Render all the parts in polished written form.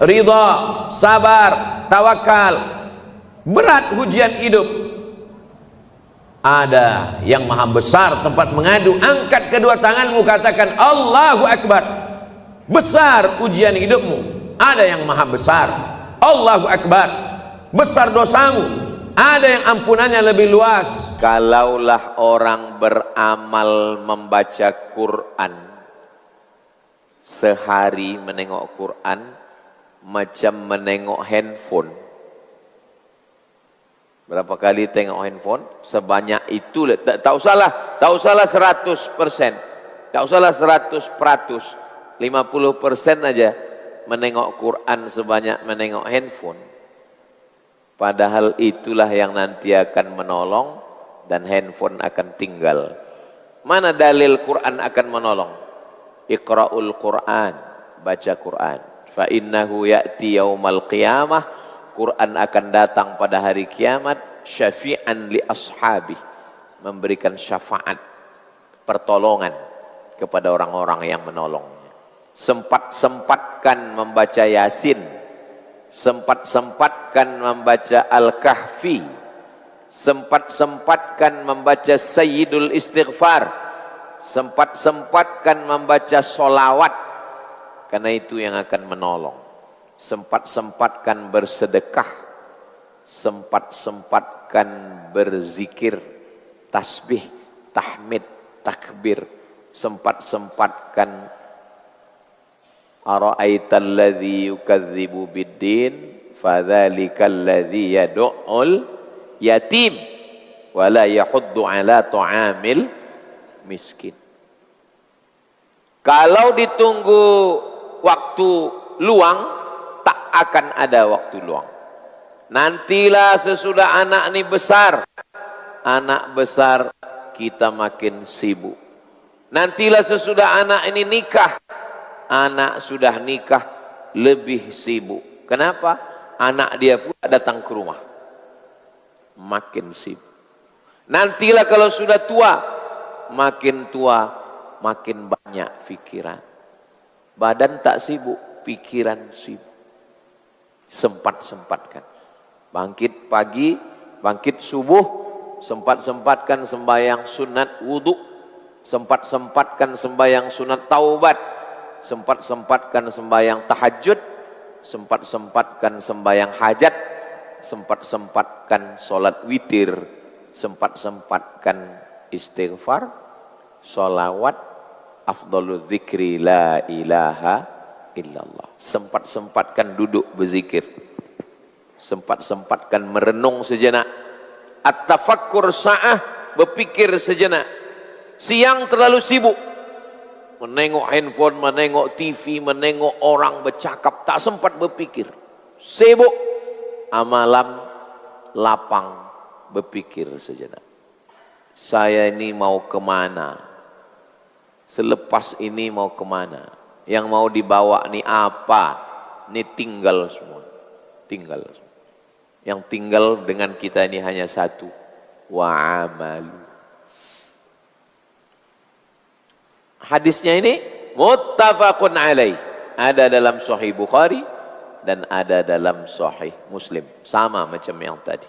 ridha, sabar, tawakal. Berat ujian hidup. Ada yang maha besar tempat mengadu. Angkat kedua tanganmu, katakan Allahu Akbar. Besar ujian hidupmu. Ada yang maha besar. Allahu Akbar. Besar dosamu. Ada yang ampunannya lebih luas. Kalaulah orang beramal membaca Quran, sehari menengok Quran macam menengok handphone. Berapa kali tengok handphone? Sebanyak itu. Tak usahlah 100%. Tak usahlah 100%. 50% aja menengok Quran sebanyak menengok handphone. Padahal itulah yang nanti akan menolong dan handphone akan tinggal. Mana dalil Quran akan menolong? Iqra'ul Quran, baca Quran. Fa innahu ya'ti yaumal qiyamah, Quran akan datang pada hari kiamat, syafi'an li ashabi, memberikan syafaat, pertolongan kepada orang-orang yang menolongnya. Sempat-sempatkan membaca Yasin, sempat-sempatkan membaca Al-Kahfi, sempat-sempatkan membaca Sayyidul Istighfar, sempat-sempatkan membaca solawat, karena itu yang akan menolong. Sempat-sempatkan bersedekah, sempat-sempatkan berzikir, tasbih, tahmid, takbir, sempat-sempatkan ara'aital ladzi yukadzibu biddin fadzalikal ladzi yad'ul yatim wa la yahuddu ala ta'amil miskin. Kalau ditunggu waktu luang, tak akan ada waktu luang. Nantilah sesudah anak ini besar, anak besar kita makin sibuk. Nantilah sesudah anak ini nikah, anak sudah nikah lebih sibuk. Kenapa? Anak dia pula datang ke rumah, makin sibuk. Nantilah kalau sudah tua, makin tua makin banyak pikiran. Badan tak sibuk, pikiran sibuk. Sempat-sempatkan. Bangkit pagi, bangkit subuh, sempat-sempatkan sembahyang sunat wudu, sempat-sempatkan sembahyang sunat taubat, sempat-sempatkan sembahyang tahajud, sempat-sempatkan sembahyang hajat, sempat-sempatkan solat witir, sempat-sempatkan istighfar, solawat, afdalul dzikri la ilaha illallah. Sempat-sempatkan duduk berzikir, sempat-sempatkan merenung sejenak, at-tafakkur sa'ah, berpikir sejenak. Siang terlalu sibuk menengok handphone, menengok TV, menengok orang bercakap, tak sempat berpikir. Sibuk. Malam lapang, berpikir sejenak. Saya ini mau kemana? Selepas ini mau kemana? Yang mau dibawa ini apa? Ini tinggal semua. Tinggal semua. Yang tinggal dengan kita ini hanya satu. Wa amalu. Hadisnya ini muttafaqun alaih. Ada dalam Sahih Bukhari dan ada dalam Sahih Muslim. Sama macam yang tadi.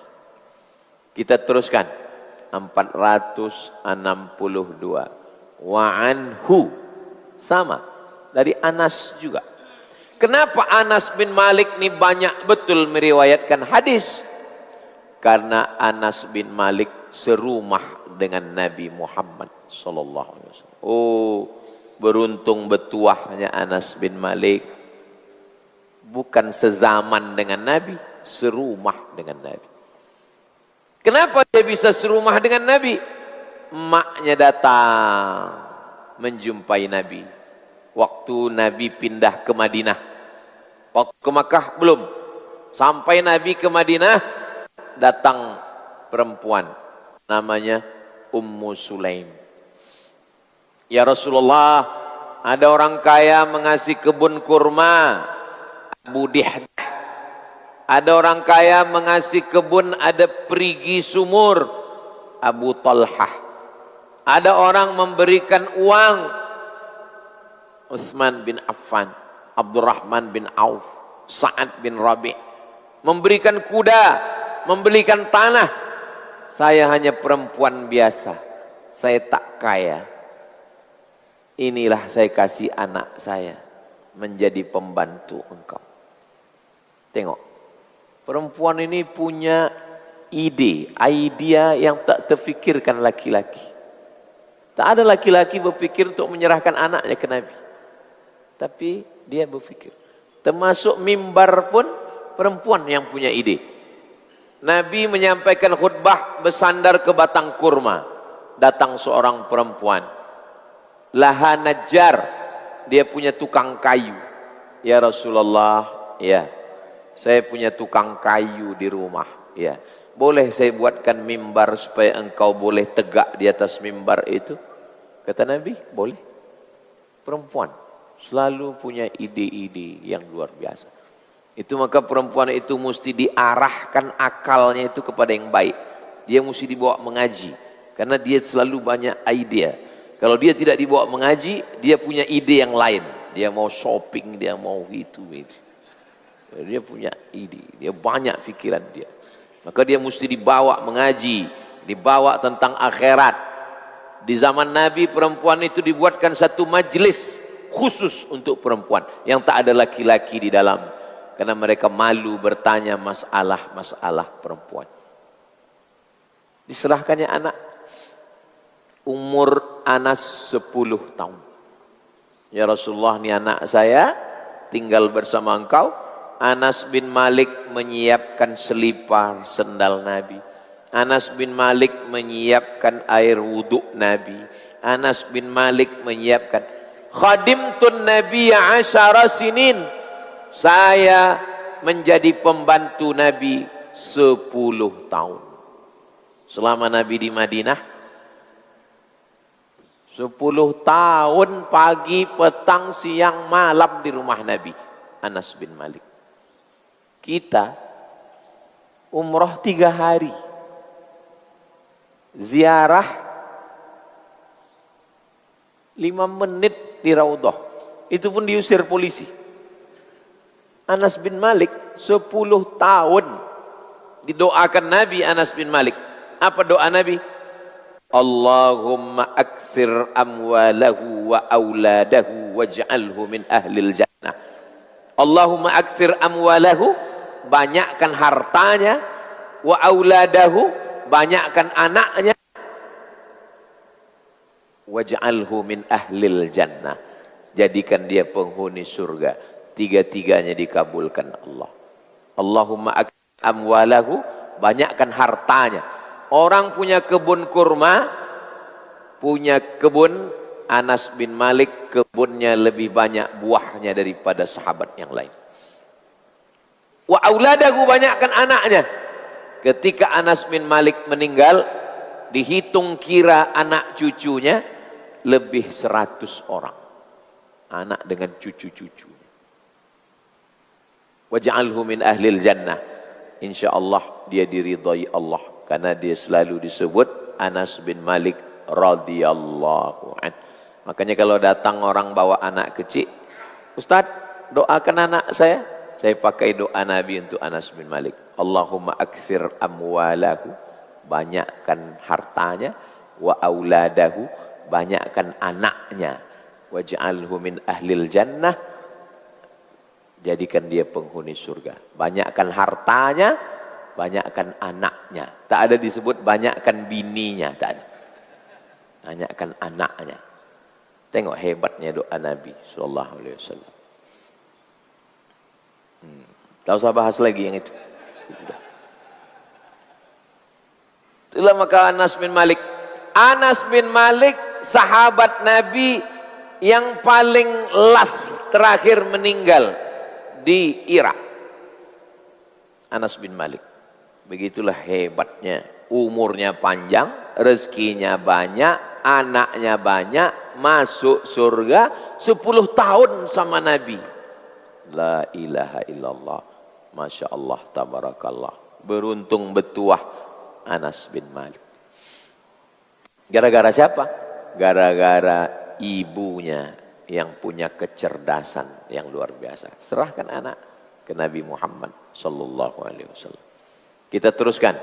Kita teruskan. 462. Wa anhu. Sama. Dari Anas juga. Kenapa Anas bin Malik ini banyak betul meriwayatkan hadis? Karena Anas bin Malik serumah dengan Nabi Muhammad sallallahu alaihi wasallam. Oh, beruntung betuahnya Anas bin Malik. Bukan sezaman dengan Nabi, serumah dengan Nabi. Kenapa dia bisa serumah dengan Nabi? Emaknya datang menjumpai Nabi. Waktu Nabi pindah ke Madinah. Waktu ke Makkah belum. Sampai Nabi ke Madinah, datang perempuan. Namanya Ummu Sulaim. Ya Rasulullah, ada orang kaya mengasih kebun kurma, Abu Dihdah. Ada orang kaya mengasih kebun, ada perigi sumur, Abu Talhah. Ada orang memberikan uang, Utsman bin Affan, Abdurrahman bin Auf. Sa'ad bin Rabi', memberikan kuda, memberikan tanah. Saya hanya perempuan biasa, saya tak kaya. Inilah saya kasih anak saya menjadi pembantu engkau. Tengok, perempuan ini punya idea yang tak terfikirkan laki-laki. Tak ada laki-laki berfikir untuk menyerahkan anaknya ke Nabi. Tapi dia berfikir. Termasuk mimbar pun perempuan yang punya ide. Nabi menyampaikan khutbah bersandar ke batang kurma. Datang seorang perempuan. Laha Najjar. Dia punya tukang kayu. Ya Rasulullah, ya. Saya punya tukang kayu di rumah, ya. Boleh saya buatkan mimbar supaya engkau boleh tegak di atas mimbar itu? Kata Nabi, boleh. Perempuan selalu punya ide-ide yang luar biasa. Itu maka perempuan itu mesti diarahkan akalnya itu kepada yang baik. Dia mesti dibawa mengaji. Karena dia selalu banyak idea. Kalau dia tidak dibawa mengaji, dia punya ide yang lain. Dia mau shopping, dia mau itu. Dia punya ide, dia banyak pikiran dia. Maka dia mesti dibawa mengaji, dibawa tentang akhirat. Di zaman Nabi perempuan itu dibuatkan satu majlis khusus untuk perempuan yang tak ada laki-laki di dalam, karena mereka malu bertanya masalah perempuan. Diserahkannya anak. Umur Anas 10 tahun. Ya Rasulullah, ini anak saya tinggal bersama engkau. Anas bin Malik menyiapkan selipar sendal Nabi. Anas bin Malik menyiapkan air wudhu Nabi. Anas bin Malik menyiapkan. Khadimtun Nabiya 10 sinin. Saya menjadi pembantu Nabi 10 tahun. Selama Nabi di Madinah, 10 tahun pagi, petang, siang, malam di rumah Nabi. Anas bin Malik. Kita umroh 3 hari, ziarah 5 menit di Raudhah, itu pun diusir polisi. Anas bin Malik 10 tahun didoakan Nabi. Anas bin Malik, apa doa Nabi? Allahumma akthir amwalahu wa auladahu waj'alhu min ahlil jannah. Allahumma akthir amwalahu, banyakkan hartanya, wa auladahu, banyakkan anaknya, waj'alhu min ahlil jannah, jadikan dia penghuni surga. Tiga-tiganya dikabulkan Allah. Allahumma akthir amwalahu, banyakkan hartanya. Orang punya kebun kurma, punya kebun. Anas bin Malik kebunnya lebih banyak buahnya daripada sahabat yang lain. Wa auladahu, banyakkan anaknya. Ketika Anas bin Malik meninggal, dihitung kira anak cucunya lebih 100 orang. Anak dengan cucu-cucunya. Waj'alhu min ahlil jannah. InsyaAllah dia diridhai Allah. Karena dia selalu disebut Anas bin Malik radhiyallahu anhu. Makanya kalau datang orang bawa anak kecil, Ustaz, doakan anak saya pakai doa Nabi untuk Anas bin Malik. Allahumma akthir amwalahu, banyakkan hartanya, wa auladahu, banyakkan anaknya, waj'alhu min ahlil jannah, jadikan dia penghuni surga. Banyakkan hartanya, banyakkan anaknya. Tak ada disebut banyakkan bininya, tak ada. Banyakkan anaknya. Tengok hebatnya doa Nabi sallallahu alaihi wasallam. Tak usah bahas lagi yang itu. Itulah maka Anas bin Malik. Anas bin Malik sahabat Nabi yang paling last, terakhir meninggal di Irak. Anas bin Malik. Begitulah hebatnya. Umurnya panjang, rezekinya banyak, anaknya banyak, masuk surga 10 tahun sama Nabi. La ilaha illallah. Masya Allah, tabarakallah. Beruntung betuah Anas bin Malik. Gara-gara siapa? Gara-gara ibunya yang punya kecerdasan yang luar biasa. Serahkan anak. ke Nabi Muhammad sallallahu alaihi wasallam. Kita teruskan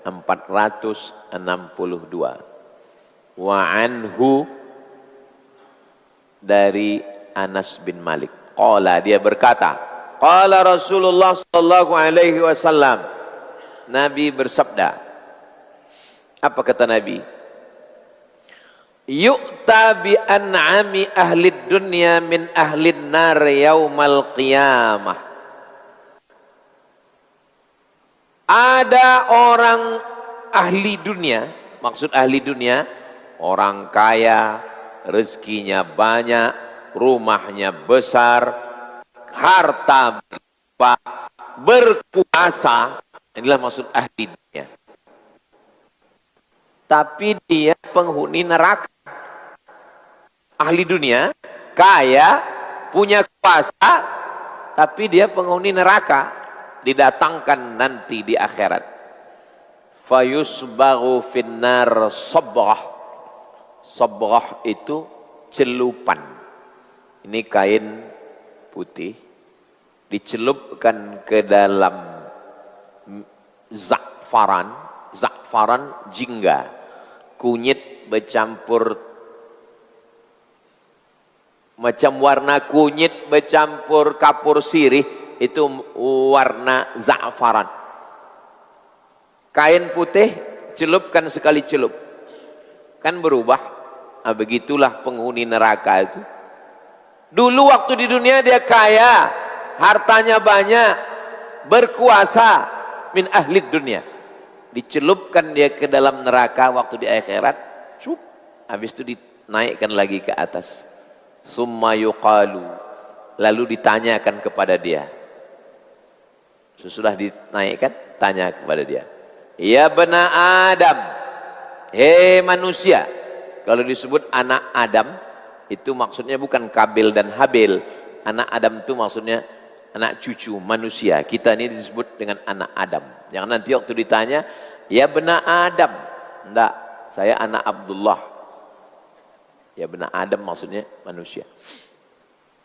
462. Wa anhu, dari Anas bin Malik. Qala, dia berkata, qala Rasulullah sallallahu alaihi wasallam. Nabi bersabda. Apa kata Nabi? Yu'ta bi an'ami ahli dunya min ahli nar yaumal qiyamah. Ada orang ahli dunia, maksud ahli dunia, orang kaya, rezekinya banyak, rumahnya besar, harta berkuasa, inilah maksud ahli dunia. Tapi dia penghuni neraka. Ahli dunia, kaya, punya kuasa, tapi dia penghuni neraka, didatangkan nanti di akhirat. Fayusbaghu finnar sabrah. Sabrah itu celupan. Ini kain putih, dicelupkan ke dalam zakfaran, zakfaran jingga, kunyit bercampur, macam warna kunyit bercampur kapur sirih, itu warna za'faran. Kain putih, celupkan sekali celup, kan berubah. Nah, begitulah penghuni neraka itu. Dulu waktu di dunia dia kaya, hartanya banyak, berkuasa, min ahli dunia. Dicelupkan dia ke dalam neraka waktu di akhirat, cup, habis itu dinaikkan lagi ke atas. Summa yuqalu, lalu ditanyakan kepada dia. Sesudah dinaikkan, tanya kepada dia, ya bena Adam, hei manusia. Kalau disebut anak Adam, itu maksudnya bukan Kabil dan Habil. Anak Adam itu maksudnya anak cucu manusia. Kita ini disebut dengan anak Adam. Jangan nanti waktu ditanya, ya bena Adam, enggak, saya anak Abdullah. Ya benar Adam maksudnya manusia.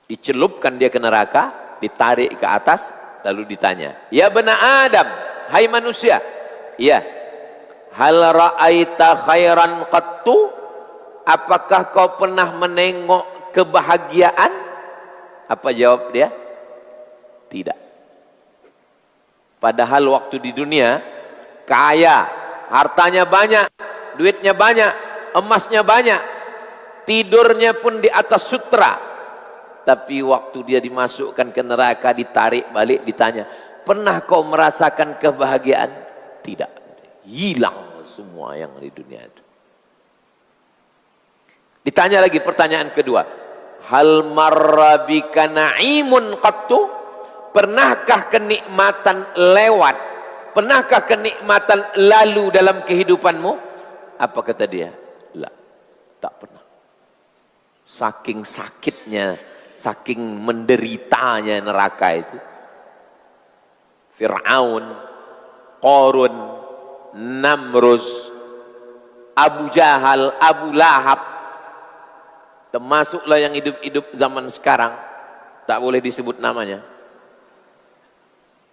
Dicelupkan dia ke neraka, ditarik ke atas, lalu ditanya, ya benar Adam, hai manusia, iya, hal ra'aita khairan qattu, apakah kau pernah menengok kebahagiaan? Apa jawab dia? Tidak. Padahal waktu di dunia kaya, hartanya banyak, duitnya banyak, emasnya banyak, tidurnya pun di atas sutra. Tapi waktu dia dimasukkan ke neraka, ditarik balik, ditanya, pernah kau merasakan kebahagiaan? Tidak. Hilang semua yang di dunia itu. Ditanya lagi pertanyaan kedua, hal marra bika na'imun qattu, pernahkah kenikmatan lewat, pernahkah kenikmatan lalu dalam kehidupanmu? Apa kata dia? La, tak pernah. Saking sakitnya, saking menderitanya neraka itu. Fir'aun, Qarun, Namrus, Abu Jahal, Abu Lahab, termasuklah yang hidup-hidup zaman sekarang, tak boleh disebut namanya.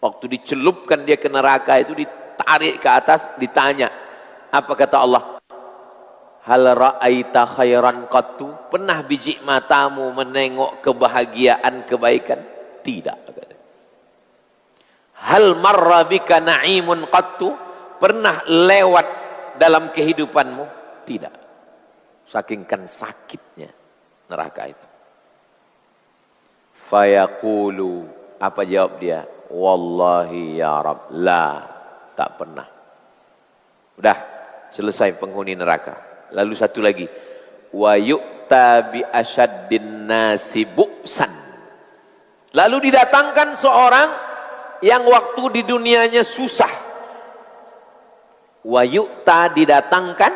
Waktu dicelupkan dia ke neraka itu, ditarik ke atas, ditanya, apa kata Allah? Hal ra'aita khairan qattu, pernah biji matamu menengok kebahagiaan, kebaikan? Tidak. Hal marra bika na'imun qattu, pernah lewat dalam kehidupanmu? Tidak. Sakingkan sakitnya neraka itu. Fayaqulu, apa jawab dia? Wallahi ya Rabb, la, tak pernah. Udah selesai penghuni neraka. Lalu satu lagi, wa yu'ta bi asyaddin nasi bu'san, lalu didatangkan seorang yang waktu di dunianya susah. Wa yu'ta, didatangkan,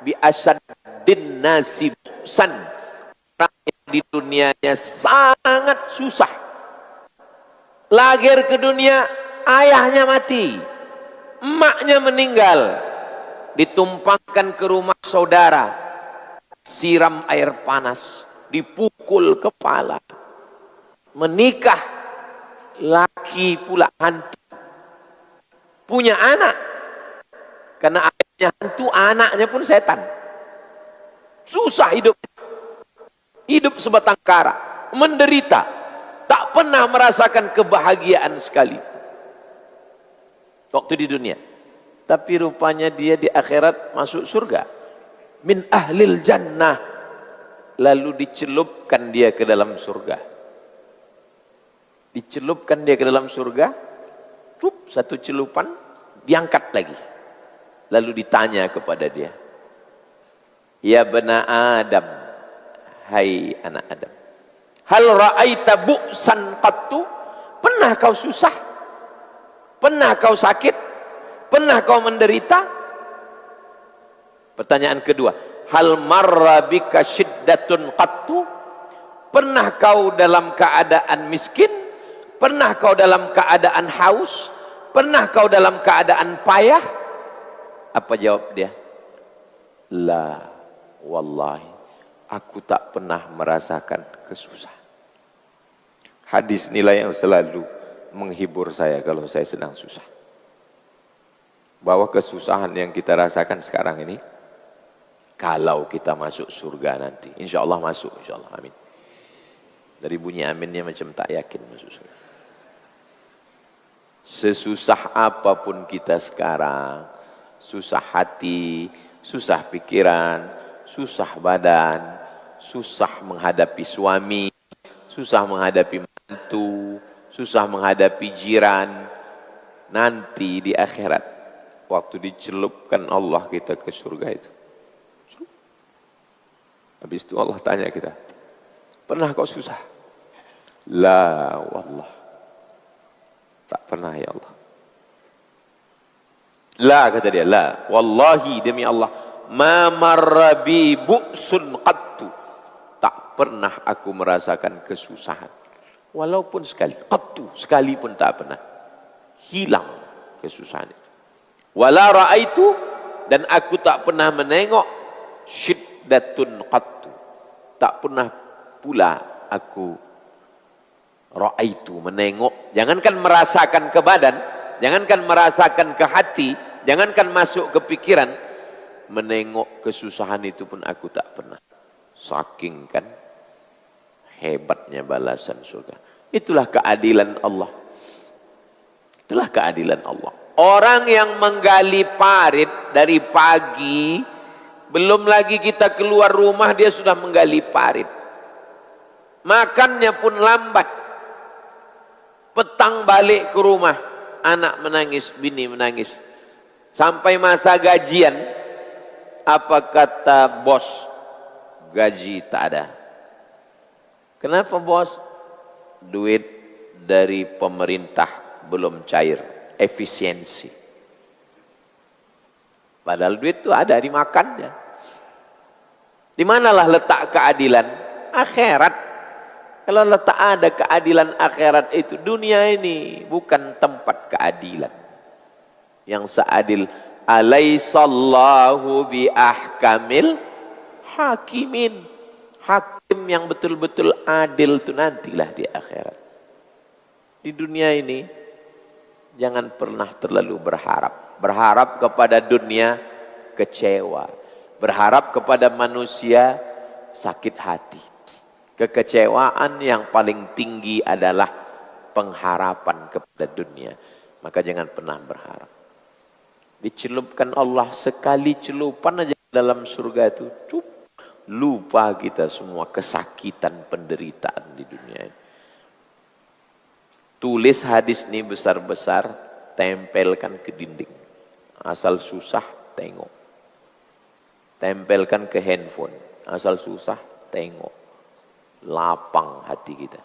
bi asyaddin nasi bu'san, orang yang di dunianya sangat susah. Lahir ke dunia, ayahnya mati, emaknya meninggal, ditumpangkan ke rumah saudara, siram air panas, dipukul kepala, menikah, laki laki pula hantu punya anak, karena ayahnya hantu, anaknya pun setan. Susah hidup sebatang kara, menderita, tak pernah merasakan kebahagiaan sekali waktu di dunia. Tapi rupanya dia di akhirat masuk surga, min ahlil jannah, lalu dicelupkan dia ke dalam surga. Dicelupkan dia ke dalam surga, satu celupan, diangkat lagi. Lalu ditanya kepada dia, ya bena Adam, hai anak Adam, hal ra'aita bu'san qattu? Pernah kau susah? Pernah kau sakit? Pernah kau menderita? Pertanyaan kedua, hal marra bika syiddatun qattu? Pernah kau dalam keadaan miskin? Pernah kau dalam keadaan haus? Pernah kau dalam keadaan payah? Apa jawab dia? La wallahi, aku tak pernah merasakan kesusahan. Hadis nilai yang selalu menghibur saya kalau saya sedang susah. Bahwa kesusahan yang kita rasakan sekarang ini, kalau kita masuk surga nanti, insya Allah masuk, insya Allah, amin. Dari bunyi aminnya macam tak yakin masuk surga. Sesusah apapun kita sekarang, susah hati, susah pikiran, susah badan, susah menghadapi suami, susah menghadapi mantu, susah menghadapi jiran, nanti di akhirat waktu dicelupkan Allah kita ke surga itu, habis itu Allah tanya kita, pernah kau susah? La wallah, tak pernah ya Allah. La, kata dia, la wallahi, demi Allah, ma marra bi bu'sun qattu, tak pernah aku merasakan kesusahan walaupun sekali, qattu, sekali pun tak pernah hilang kesusahan itu. Wala ra'aitu, dan aku tak pernah menengok syiddatun qattu, tak pernah pula aku ra'aitu, menengok, jangankan merasakan ke badan, jangankan merasakan ke hati, jangankan masuk ke pikiran, menengok kesusahan itu pun aku tak pernah. Saking kan hebatnya balasan surga. Itulah keadilan Allah. Itulah keadilan Allah. Orang yang menggali parit dari pagi, belum lagi kita keluar rumah dia sudah menggali parit. Makannya pun lambat. Petang balik ke rumah, anak menangis, bini menangis. Sampai masa gajian, apa kata bos? Gaji tak ada. Kenapa bos? Duit dari pemerintah belum cair, efisiensi. Padahal duit itu ada, dimakannya. Di manalah letak keadilan? Akhirat. Kalau letak ada keadilan akhirat itu, dunia ini bukan tempat keadilan. Yang seadil, alaisallahu bi ahkamil hakimin. Hakim yang betul-betul adil itu nantilah di akhirat. Di dunia ini jangan pernah terlalu berharap. Berharap kepada dunia kecewa. Berharap kepada manusia sakit hati. Kekecewaan yang paling tinggi adalah pengharapan kepada dunia. Maka jangan pernah berharap. Dicelupkan Allah sekali celupan aja dalam surga itu, lupa kita semua kesakitan penderitaan di dunia ini. Tulis hadis ini besar-besar, tempelkan ke dinding. Asal susah, tengok. Tempelkan ke handphone. Asal susah, tengok. Lapang hati kita.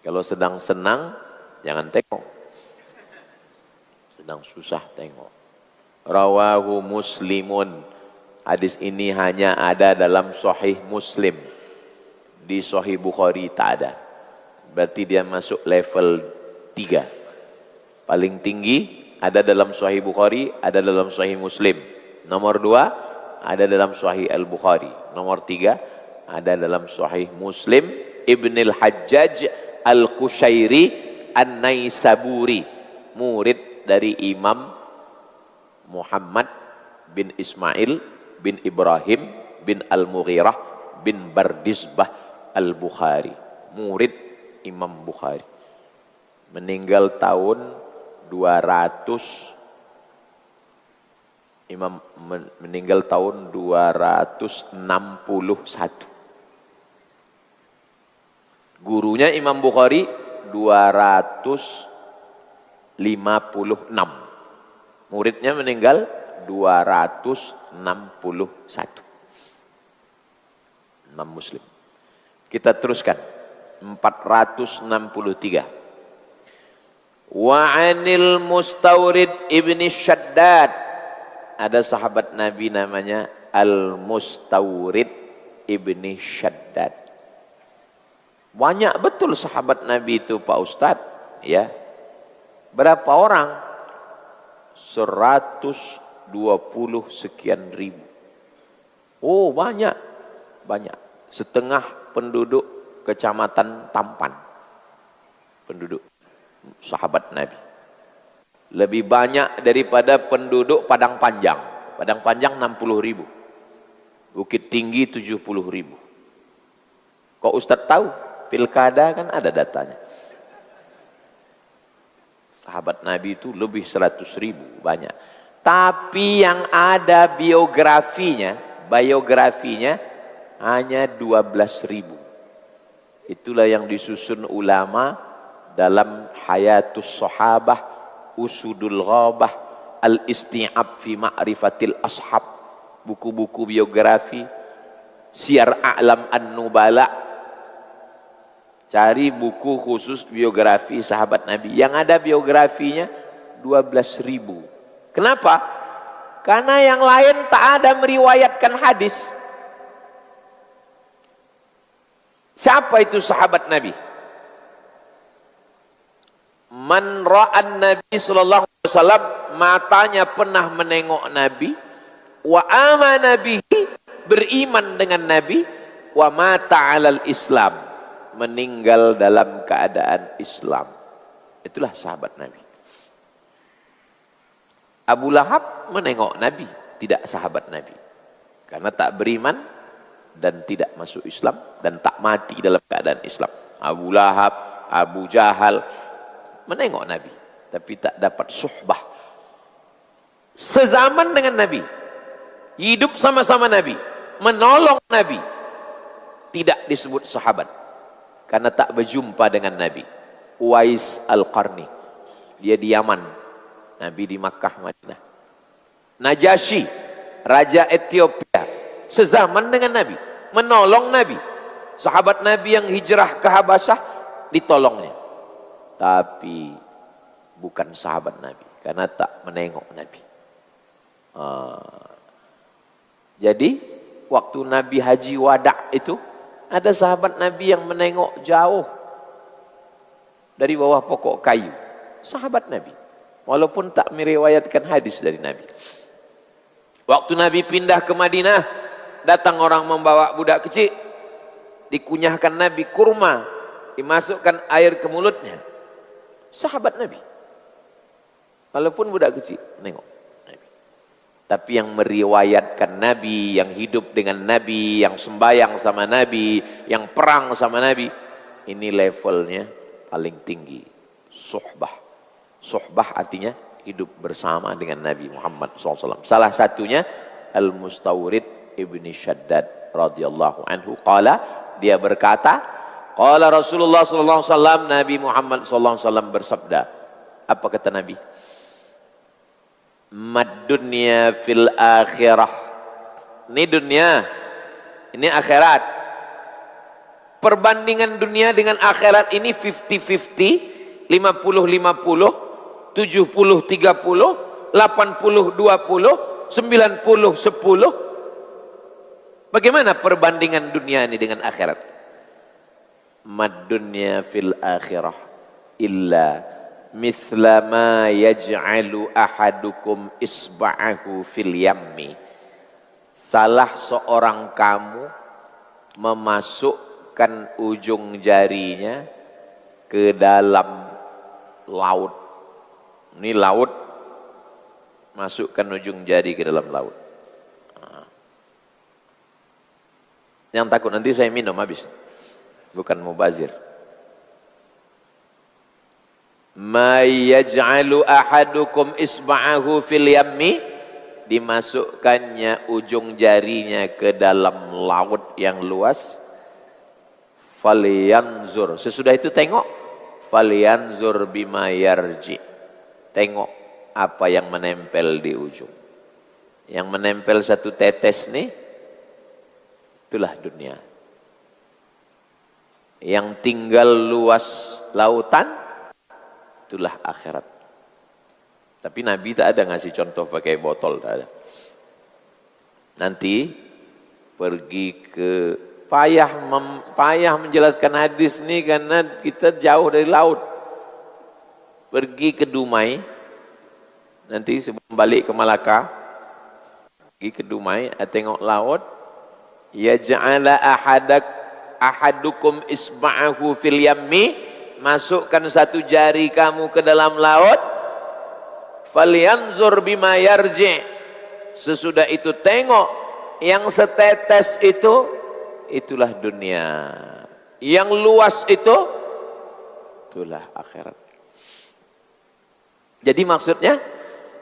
Kalau sedang senang, jangan tengok. Sedang susah, tengok. Rawahu Muslimun. Hadis ini hanya ada dalam Sahih Muslim. Di Sahih Bukhari tak ada. Berarti dia masuk level 3. Paling tinggi ada dalam Sahih Bukhari, ada dalam Sahih Muslim. Nomor 2 ada dalam Sahih Al-Bukhari. Nomor 3 ada dalam Sahih Muslim. Ibn al-Hajjaj Al-Qushairi An-Naisaburi, murid dari Imam Muhammad bin Ismail bin Ibrahim bin Al-Mughirah bin Bardizbah Al-Bukhari, murid Imam Bukhari. Meninggal tahun 200, meninggal tahun 261. Gurunya Imam Bukhari 256. Muridnya meninggal 261. Imam Muslim. Kita teruskan 463. Wa 'anil Mustawrid ibni Shaddad, ada sahabat Nabi namanya Al-Mustawrid ibni Shaddad. Banyak betul sahabat Nabi itu Pak Ustadz, ya. Berapa orang? 120 sekian ribu. Oh, banyak. Setengah penduduk Kecamatan Tampan. Penduduk sahabat Nabi. Lebih banyak daripada penduduk Padang Panjang. Padang Panjang 60 ribu. Bukit Tinggi 70 ribu. Kok Ustadz tahu? Pilkada kan ada datanya. Sahabat Nabi itu lebih 100 ribu, banyak. Tapi yang ada biografinya hanya 12 ribu. Itulah yang disusun ulama dalam Hayatus Sahabah, Usudul Ghabah, Al-Isti'ab fi Ma'rifatil Ashab, buku-buku biografi, Syiar A'lam An-Nubala. Cari buku khusus biografi sahabat Nabi. Yang ada biografinya 12 ribu. Kenapa? Karena yang lain tak ada meriwayatkan hadis. Siapa itu sahabat Nabi? Man ra'an Nabi sallallahu alaihi wasallam, matanya pernah menengok Nabi, wa amana bihi, beriman dengan Nabi, wa mata 'alal Islam, meninggal dalam keadaan Islam. Itulah sahabat Nabi. Abu Lahab menengok Nabi, tidak sahabat Nabi, karena tak beriman dan tidak masuk Islam dan tak mati dalam keadaan Islam. Abu Lahab, Abu Jahal menengok Nabi, tapi tak dapat suhbah, sezaman dengan Nabi, hidup sama-sama Nabi, menolong Nabi, tidak disebut sahabat karena tak berjumpa dengan Nabi. Uwais Al-Qarni, dia di Yaman, Nabi di Makkah, Madinah. Najasyi, Raja Ethiopia, sezaman dengan Nabi, menolong Nabi. Sahabat Nabi yang hijrah ke Habasyah, ditolongnya. Tapi bukan sahabat Nabi, karena tak menengok Nabi. Jadi, waktu Nabi haji wada' itu, ada sahabat Nabi yang menengok jauh dari bawah pokok kayu. Sahabat Nabi, walaupun tak meriwayatkan hadis dari Nabi. Waktu Nabi pindah ke Madinah, datang orang membawa budak kecil, dikunyahkan Nabi kurma, dimasukkan air ke mulutnya. Sahabat Nabi, walaupun budak kecil, nengok Nabi. Tapi yang meriwayatkan Nabi, yang hidup dengan Nabi, yang sembahyang sama Nabi, yang perang sama Nabi, ini levelnya paling tinggi. Suhbah. Suhbah artinya hidup bersama dengan Nabi Muhammad SAW. Salah satunya Al-Mustawrid ibni Shaddad radhiyallahu anhu. Qala, dia berkata, qala Rasulullah SAW, Nabi Muhammad SAW bersabda. Apa kata Nabi? Mad dunya fil akhirah. Ini dunia, ini akhirat. Perbandingan dunia dengan akhirat ini 50-50, 50-50, 70-30, 80-20, 90-10. Bagaimana perbandingan dunia ini dengan akhirat? Mad dunya fil akhirah illa mithla ma yaj'alu ahadukum isba'ahu fil yammi. Salah seorang kamu memasukkan ujung jarinya ke dalam laut. Ini laut, masukkan ujung jari ke dalam laut. Yang takut nanti saya minum habis. Bukan mubazir. Ma yaj'alu ahadukum isba'ahu fil yammi, dimasukkannya ujung jarinya ke dalam laut yang luas. Falyanzur, sesudah itu tengok. Falyanzur bima yarji, tengok apa yang menempel di ujung. Yang menempel satu tetes nih, itulah dunia. Yang tinggal luas lautan, itulah akhirat. Tapi Nabi tak ada ngasih contoh pakai botol, tak ada. Nanti pergi ke payah menjelaskan hadis ini karena kita jauh dari laut. Pergi ke Dumai, nanti sebelum balik ke Malaka, pergi ke Dumai, tengok laut. Yaj'ala ahadukum isba'ahu fil yammi, masukkan satu jari kamu ke dalam laut. Falyanzur bima yarji, sesudah itu tengok yang setetes itu, itulah dunia. Yang luas itu, itulah akhirat. Jadi maksudnya,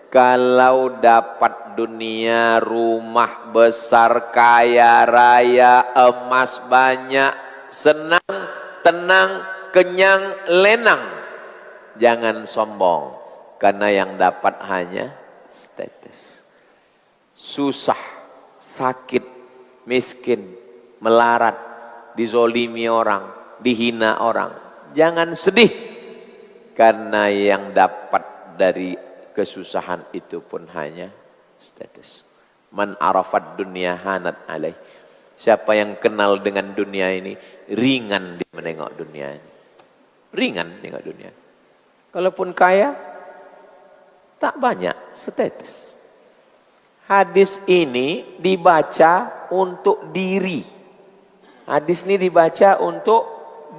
kalau dapat dunia, rumah besar, kaya raya, emas banyak, senang, tenang, kenyang, lenang, jangan sombong, karena yang dapat hanya status. Susah, sakit, miskin, melarat, dizolimi orang, dihina orang, jangan sedih, karena yang dapat dari kesusahan itu pun hanya status. Man arafat dunia hanat alaih. Siapa yang kenal dengan dunia ini, ringan dia menengok dunia ini. Ringan menengok dunia. Kalaupun kaya, tak banyak status. Hadis ini dibaca untuk diri. Hadis ini dibaca untuk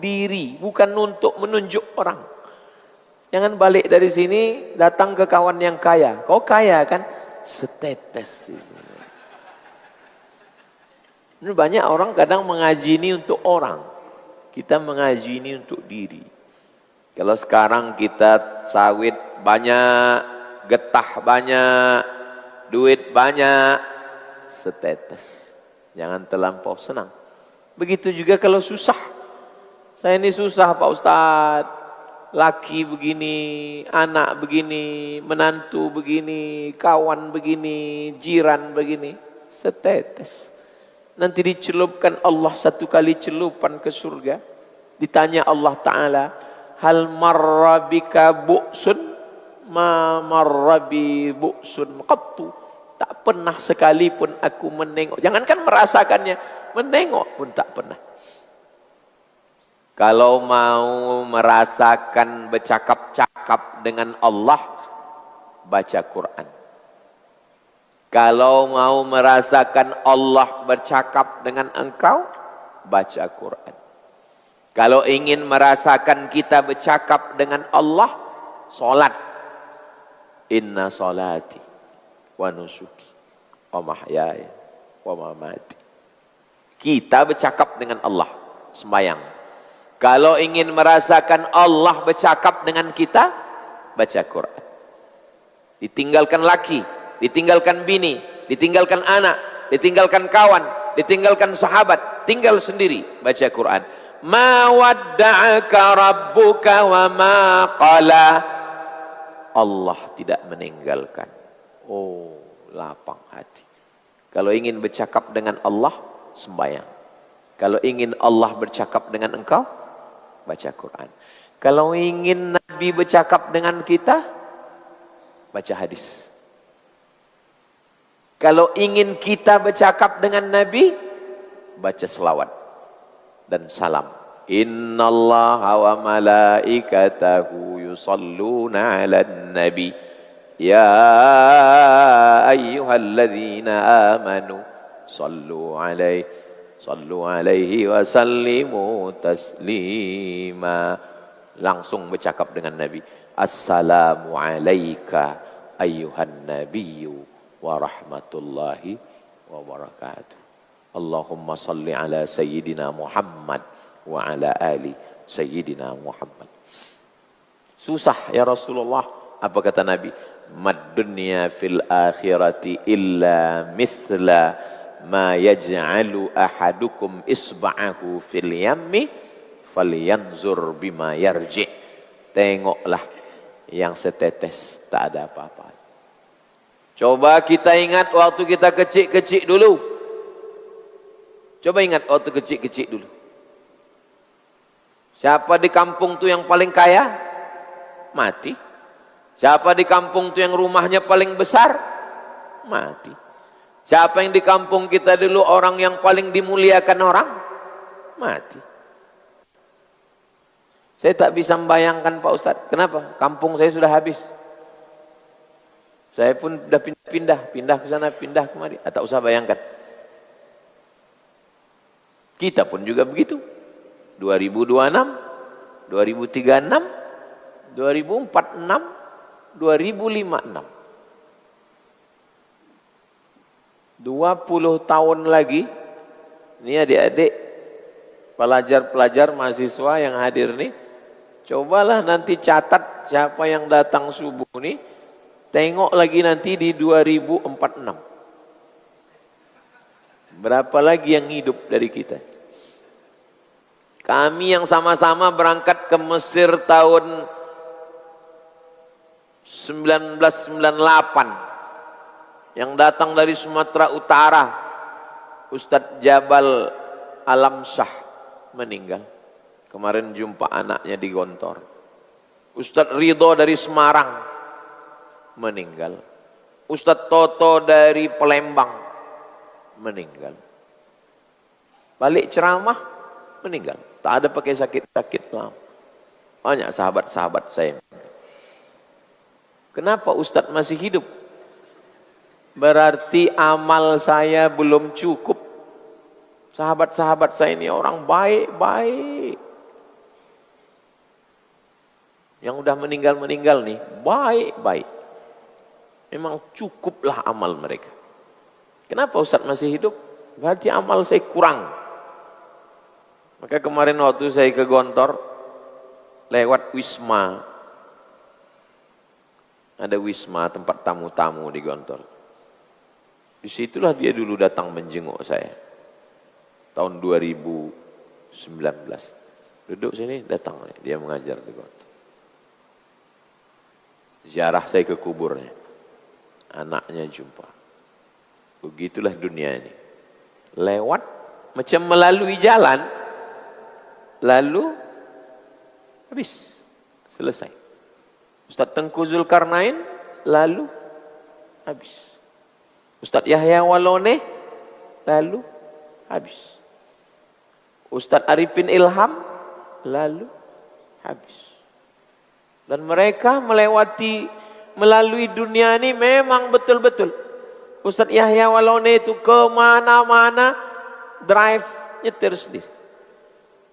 diri, bukan untuk menunjuk orang. Jangan balik dari sini, datang ke kawan yang kaya. Kau kaya kan? Setetes. Ini banyak orang kadang mengaji ini untuk orang. Kita mengaji ini untuk diri. Kalau sekarang kita sawit banyak, getah banyak, duit banyak, setetes. Jangan terlampau senang. Begitu juga kalau susah. Saya ini susah Pak Ustadz. Laki begini, anak begini, menantu begini, kawan begini, jiran begini, setetes. Nanti dicelupkan Allah satu kali celupan ke surga. Ditanya Allah Ta'ala, hal marra bika bu'sun, ma marra bi bu'sun qattu. Tak pernah sekalipun aku menengok. Jangankan merasakannya, menengok pun tak pernah. Kalau mau merasakan bercakap-cakap dengan Allah, baca Quran. Kalau mau merasakan Allah bercakap dengan engkau, baca Quran. Kalau ingin merasakan kita bercakap dengan Allah, solat. Inna salati wa nusuki wa mahyaya wa mamati. Kita bercakap dengan Allah, sembahyang. Kalau ingin merasakan Allah bercakap dengan kita, baca Quran. Ditinggalkan laki, ditinggalkan bini, ditinggalkan anak, ditinggalkan kawan, ditinggalkan sahabat, tinggal sendiri, baca Quran. Ma wadda'aka rabbuka wa ma qala. Allah tidak meninggalkan. Oh, lapang hati. Kalau ingin bercakap dengan Allah, sembahyang. Kalau ingin Allah bercakap dengan engkau, baca Quran. Kalau ingin Nabi bercakap dengan kita, baca hadis. Kalau ingin kita bercakap dengan Nabi, baca selawat dan salam. Innallaha wa malaikatahu yusalluna 'alan nabi. Ya ayyuhalladzina amanu sallu alaihi wa sallimu taslima. langsung bercakap dengan Nabi. Assalamu alayka ayyuhan nabiyyu wa rahmatullahi wa barakatuh. Allahumma salli ala sayyidina Muhammad wa ala ali sayyidina Muhammad. Susah ya Rasulullah. Apa kata Nabi? Mad dunya fil akhirati illa mithla ma yaj'alu ahadukum isba'ahu fil yammi falyanzur bima yarji. Tengoklah yang setetes, tak ada apa-apa. Coba kita ingat waktu kita kecil-kecil dulu. Coba ingat waktu kecil-kecil dulu. Siapa di kampung tuh yang paling kaya? Mati. Siapa di kampung tuh yang rumahnya paling besar? Mati. Siapa yang di kampung kita dulu orang yang paling dimuliakan orang? Mati. Saya tak bisa membayangkan Pak Ustadz. Kenapa? Kampung saya sudah habis. Saya pun sudah pindah ke sana, pindah kemari. Tak usah bayangkan. Kita pun juga begitu. 2026, 2036, 2046, 2056. 20 tahun lagi, ini adik-adik, pelajar-pelajar, mahasiswa yang hadir nih, cobalah nanti catat siapa yang datang subuh nih, tengok lagi nanti di 2046. Berapa lagi yang hidup dari kita? Kami yang sama-sama berangkat ke Mesir tahun 1998, yang datang dari Sumatera Utara, Ustadz Jabal Alam Shah meninggal. Kemarin jumpa anaknya di Gontor. Ustadz Ridho dari Semarang meninggal. Ustadz Toto dari Palembang meninggal. Balik ceramah meninggal. Tak ada pakai sakit-sakit lah. Banyak sahabat-sahabat saya. Kenapa Ustadz masih hidup? Berarti amal saya belum cukup. Sahabat-sahabat saya ini orang baik-baik. Yang udah meninggal-meninggal nih, baik-baik. Memang cukuplah amal mereka. Kenapa Ustadz masih hidup? Berarti amal saya kurang. Maka kemarin waktu saya ke Gontor, lewat Wisma. Ada Wisma, tempat tamu-tamu di Gontor. Disitulah dia dulu datang menjenguk saya. Tahun 2019. Duduk sini, datang. Dia mengajar di Gontor. Ziarah saya ke kuburnya. Anaknya jumpa. Begitulah dunia ini. Lewat, macam melalui jalan. Lalu, habis. Selesai. Ustadz Tengku Zulkarnain, lalu habis. Ustadz Yahya Walone, lalu habis. Ustadz Arifin Ilham, lalu habis. Dan mereka melalui dunia ini memang betul-betul. Ustadz Yahya Walone itu kemana-mana, drive, nyetir sendiri.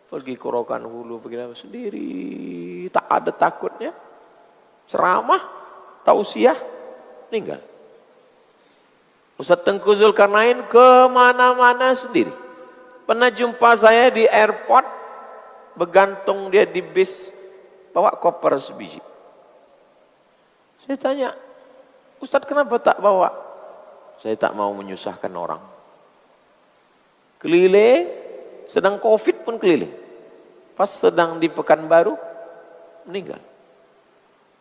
Pergi ke Rokan Hulu, pergi sendiri, tak ada takutnya. Ceramah, tausiah, meninggal. Ustadz Tengku Zulkarnain kemana-mana sendiri. Pernah jumpa saya di airport, bergantung dia di bis, bawa koper sebiji. Saya tanya, Ustadz kenapa tak bawa? Saya tak mau menyusahkan orang. Keliling, sedang COVID pun keliling. Pas sedang di Pekanbaru, meninggal.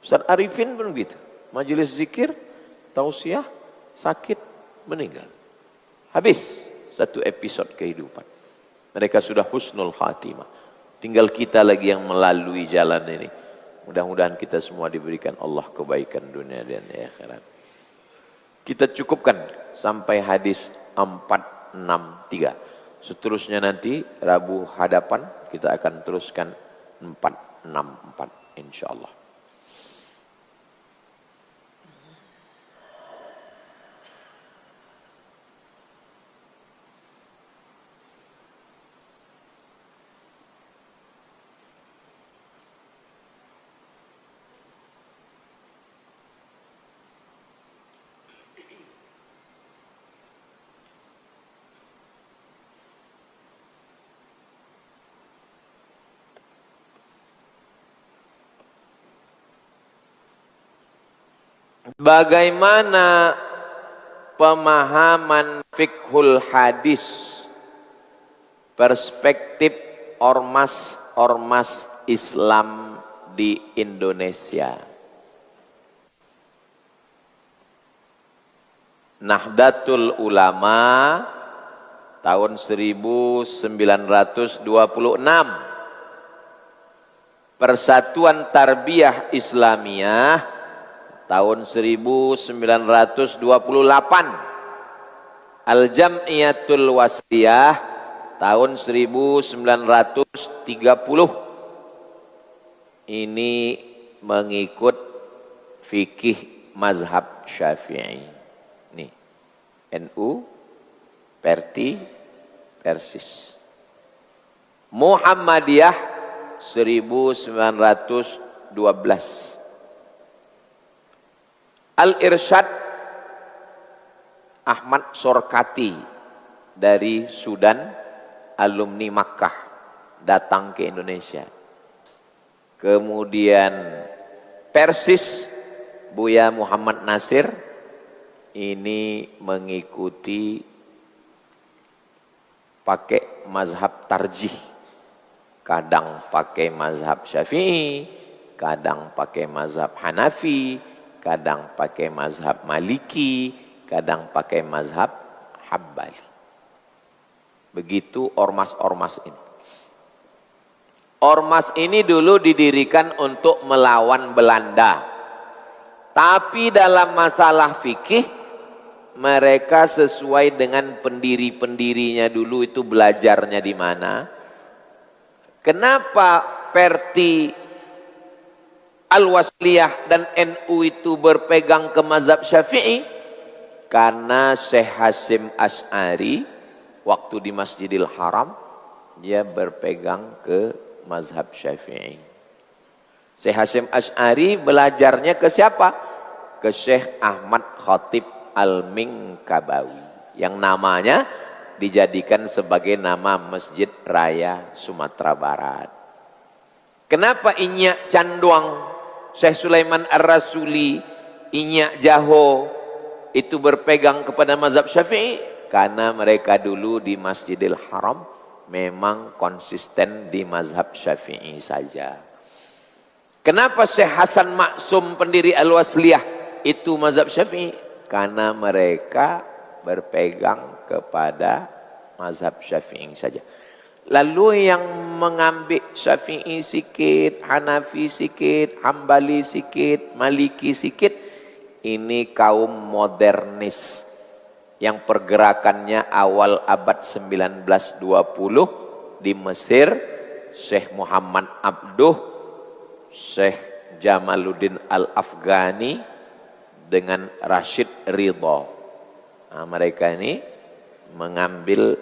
Ustadz Arifin pun begitu. Majelis zikir, tausiah, sakit, meninggal. Habis satu episode kehidupan. Mereka sudah husnul khatimah. Tinggal kita lagi yang melalui jalan ini. Mudah-mudahan kita semua diberikan Allah kebaikan dunia dan akhirat. Kita cukupkan sampai hadis 463. Seterusnya nanti Rabu hadapan kita akan teruskan 464 insyaallah. Bagaimana pemahaman fiqhul hadis, perspektif ormas-ormas Islam di Indonesia? Nahdlatul Ulama tahun 1926, Persatuan Tarbiyah Islamiyah tahun 1928, Al-Jam'iyatul Wasliyah tahun 1930. Ini mengikut fikih mazhab Syafi'i. Nih, NU, Perti, Persis. Muhammadiyah 1912. Al-Irsyad Ahmad Sorkati dari Sudan, alumni Makkah, datang ke Indonesia. Kemudian Persis Buya Muhammad Nasir, ini mengikuti pakai mazhab tarjih, kadang pakai mazhab Syafi'i, kadang pakai mazhab Hanafi, kadang pakai mazhab Maliki, kadang pakai mazhab Hambali. Begitu ormas-ormas ini. Ormas ini dulu didirikan untuk melawan Belanda. Tapi dalam masalah fikih, mereka sesuai dengan pendiri-pendirinya dulu itu belajarnya di mana. Kenapa Perti, Al-Wasliyah dan NU itu berpegang ke mazhab Syafi'i? Karena Syekh Hasyim Asy'ari waktu di Masjidil Haram, dia berpegang ke mazhab Syafi'i. Syekh Hasyim Asy'ari belajarnya ke siapa? Ke Syekh Ahmad Khatib Al-Minkabawi, yang namanya dijadikan sebagai nama Masjid Raya Sumatera Barat. Kenapa Inyak Canduang, Syekh Sulaiman Ar-Rasuli, Inyak Jaho itu berpegang kepada mazhab Syafi'i? Karena mereka dulu di Masjidil Haram memang konsisten di mazhab Syafi'i saja. Kenapa Syekh Hasan Maksum pendiri Al-Wasliyah itu mazhab Syafi'i? Karena mereka berpegang kepada mazhab Syafi'i saja. Lalu yang mengambil Syafi'i sikit, Hanafi sikit, Hambali sikit, Maliki sikit, ini kaum modernis yang pergerakannya awal abad 1920 di Mesir. Syekh Muhammad Abduh, Syekh Jamaluddin Al-Afghani dengan Rashid Ridho. Nah, mereka ini mengambil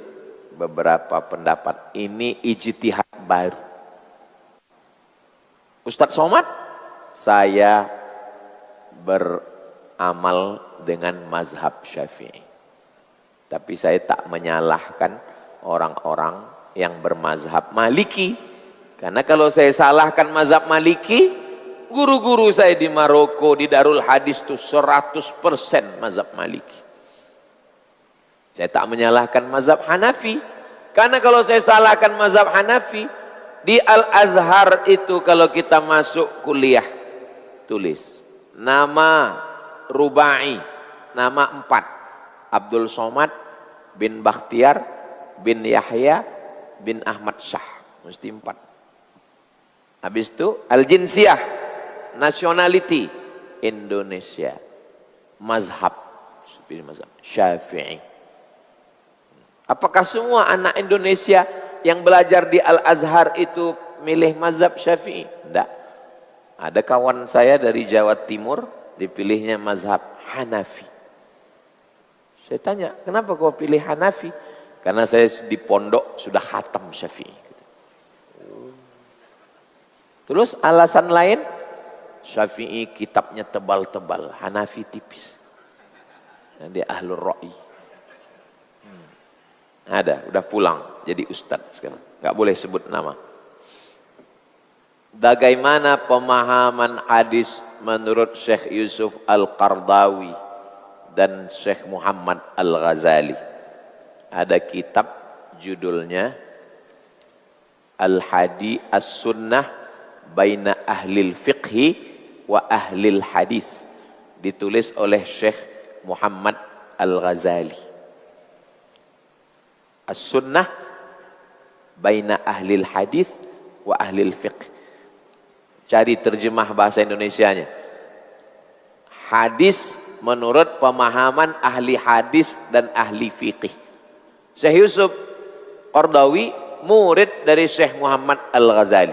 beberapa pendapat. Ini ijtihad baru. Ustadz Somad, saya beramal dengan mazhab Syafi'i. Tapi saya tak menyalahkan orang-orang yang bermazhab Maliki. Karena kalau saya salahkan mazhab Maliki, guru-guru saya di Maroko, di Darul Hadis itu 100% mazhab Maliki. Saya tak menyalahkan mazhab Hanafi. Karena kalau saya salahkan mazhab Hanafi, di Al-Azhar itu kalau kita masuk kuliah, tulis nama Rubai, nama 4. Abdul Somad bin Bakhtiar bin Yahya bin Ahmad Shah. Mesti 4. Habis itu Al-Jinsiyah, nationality, Indonesia. Mazhab Syafi'i. Apakah semua anak Indonesia yang belajar di Al-Azhar itu milih mazhab Syafi'i? Tidak. Ada kawan saya dari Jawa Timur dipilihnya mazhab Hanafi. Saya tanya, kenapa kau pilih Hanafi? Karena saya di pondok sudah khatam Syafi'i. Terus alasan lain, Syafi'i kitabnya tebal-tebal, Hanafi tipis. Dia ahlul ra'i. Ada, udah pulang jadi ustadz sekarang. Nggak boleh sebut nama. Bagaimana pemahaman hadis menurut Syekh Yusuf Al-Qardawi dan Syekh Muhammad Al-Ghazali. Ada kitab judulnya Al-Hadi As-Sunnah Baina Ahlil Fiqhi wa Ahlil Hadis, ditulis oleh Syekh Muhammad Al-Ghazali. As-Sunnah Baina Ahlil Hadis wa Ahlil Fiqh. Cari terjemah bahasa Indonesianya. Hadis menurut pemahaman ahli hadis dan ahli fiqih. Syekh Yusuf Qardawi murid dari Syekh Muhammad Al-Ghazali.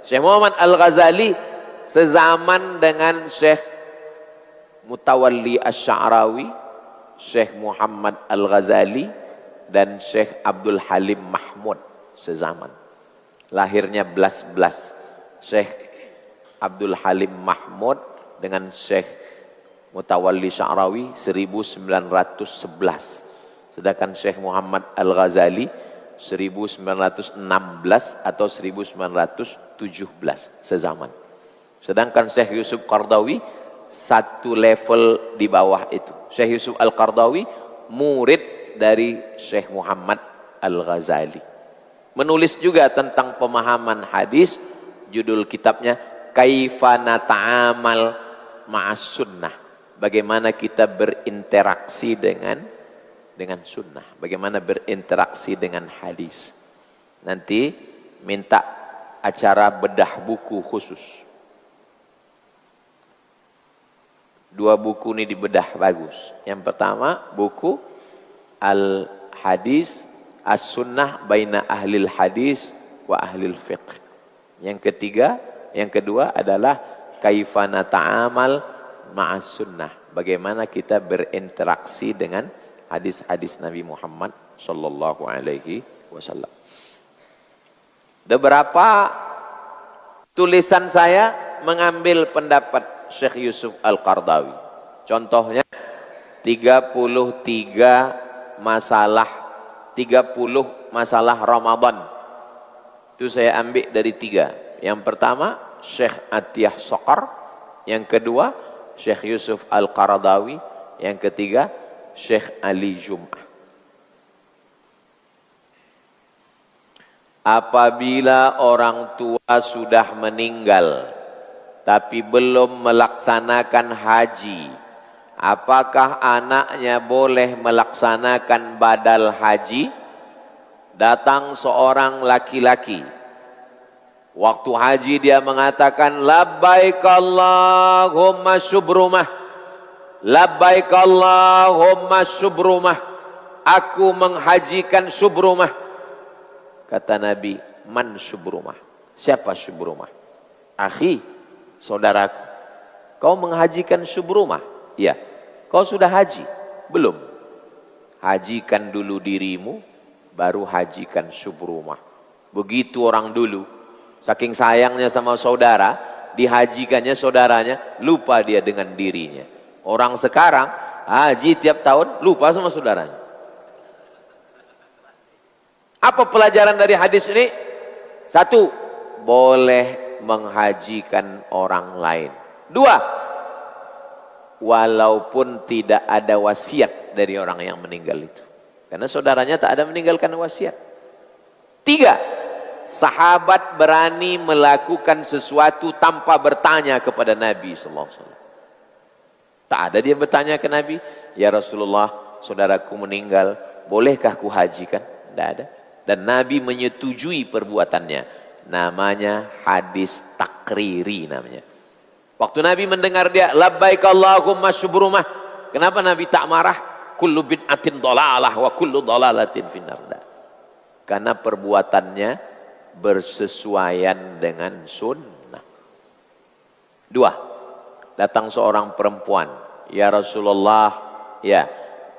Syekh Muhammad Al-Ghazali sezaman dengan Syekh Mutawalli Asy-Sya'rawi, Syekh Muhammad Al-Ghazali dan Syekh Abdul Halim Mahmud sezaman. Lahirnya belas-belas. Syekh Abdul Halim Mahmud dengan Syekh Mutawalli Sya'rawi 1911. Sedangkan Syekh Muhammad Al-Ghazali 1916 atau 1917 sezaman. Sedangkan Syekh Yusuf Qardawi satu level di bawah itu. Syekh Yusuf Al-Qardawi murid dari Syekh Muhammad Al-Ghazali. Menulis juga tentang pemahaman hadis, judul kitabnya Kaifa Nata'amal Ma'as Sunnah. Bagaimana kita berinteraksi dengan sunnah, bagaimana berinteraksi dengan hadis. Nanti minta acara bedah buku khusus. 2 buku ini dibedah bagus. Yang pertama buku Al-Hadis As-Sunnah Baina Ahlil Hadis wa Ahlil Fiqh. Yang kedua adalah Kaifa Nata'amal Ma'as Sunnah. Bagaimana kita berinteraksi dengan hadis-hadis Nabi Muhammad sallallahu alaihi wasallam. Beberapa tulisan saya mengambil pendapat Syekh Yusuf Al-Qardawi. Contohnya 30 masalah Ramadan. Itu saya ambil dari 3. Yang pertama Syekh Atiyah Soqar, yang kedua Syekh Yusuf Al-Qardawi, yang ketiga Syekh Ali Jum'ah. Apabila orang tua sudah meninggal tapi belum melaksanakan haji, apakah anaknya boleh melaksanakan badal haji? Datang seorang laki-laki, waktu haji dia mengatakan labbaik Allahumma syubrumah, labbaik Allahumma syubrumah, aku menghajikan syubrumah. Kata Nabi, man syubrumah? Siapa syubrumah? Akhi, saudaraku. Kau menghajikan syubrumah? Ya. Kau sudah haji? Belum. Hajikan dulu dirimu, baru hajikan syubrumah. Begitu orang dulu, saking sayangnya sama saudara, dihajikannya saudaranya, lupa dia dengan dirinya. Orang sekarang haji tiap tahun, lupa sama saudaranya. Apa pelajaran dari hadis ini? 1, boleh menghajikan orang lain. 2, walaupun tidak ada wasiat dari orang yang meninggal itu. Karena saudaranya tak ada meninggalkan wasiat. 3, sahabat berani melakukan sesuatu tanpa bertanya kepada Nabi SAW. Tak ada dia bertanya ke Nabi, ya Rasulullah, saudaraku meninggal, bolehkah ku hajikan? Tidak ada. Dan Nabi menyetujui perbuatannya. Namanya hadis takriri namanya. Waktu Nabi mendengar dia, labbaik Allahumma syubrumah. Kenapa Nabi tak marah? Kullu bid'atin dhalalah wa kullu dhalalatin finnar. Karena perbuatannya bersesuaian dengan sunnah. 2, datang seorang perempuan. Ya Rasulullah, ya,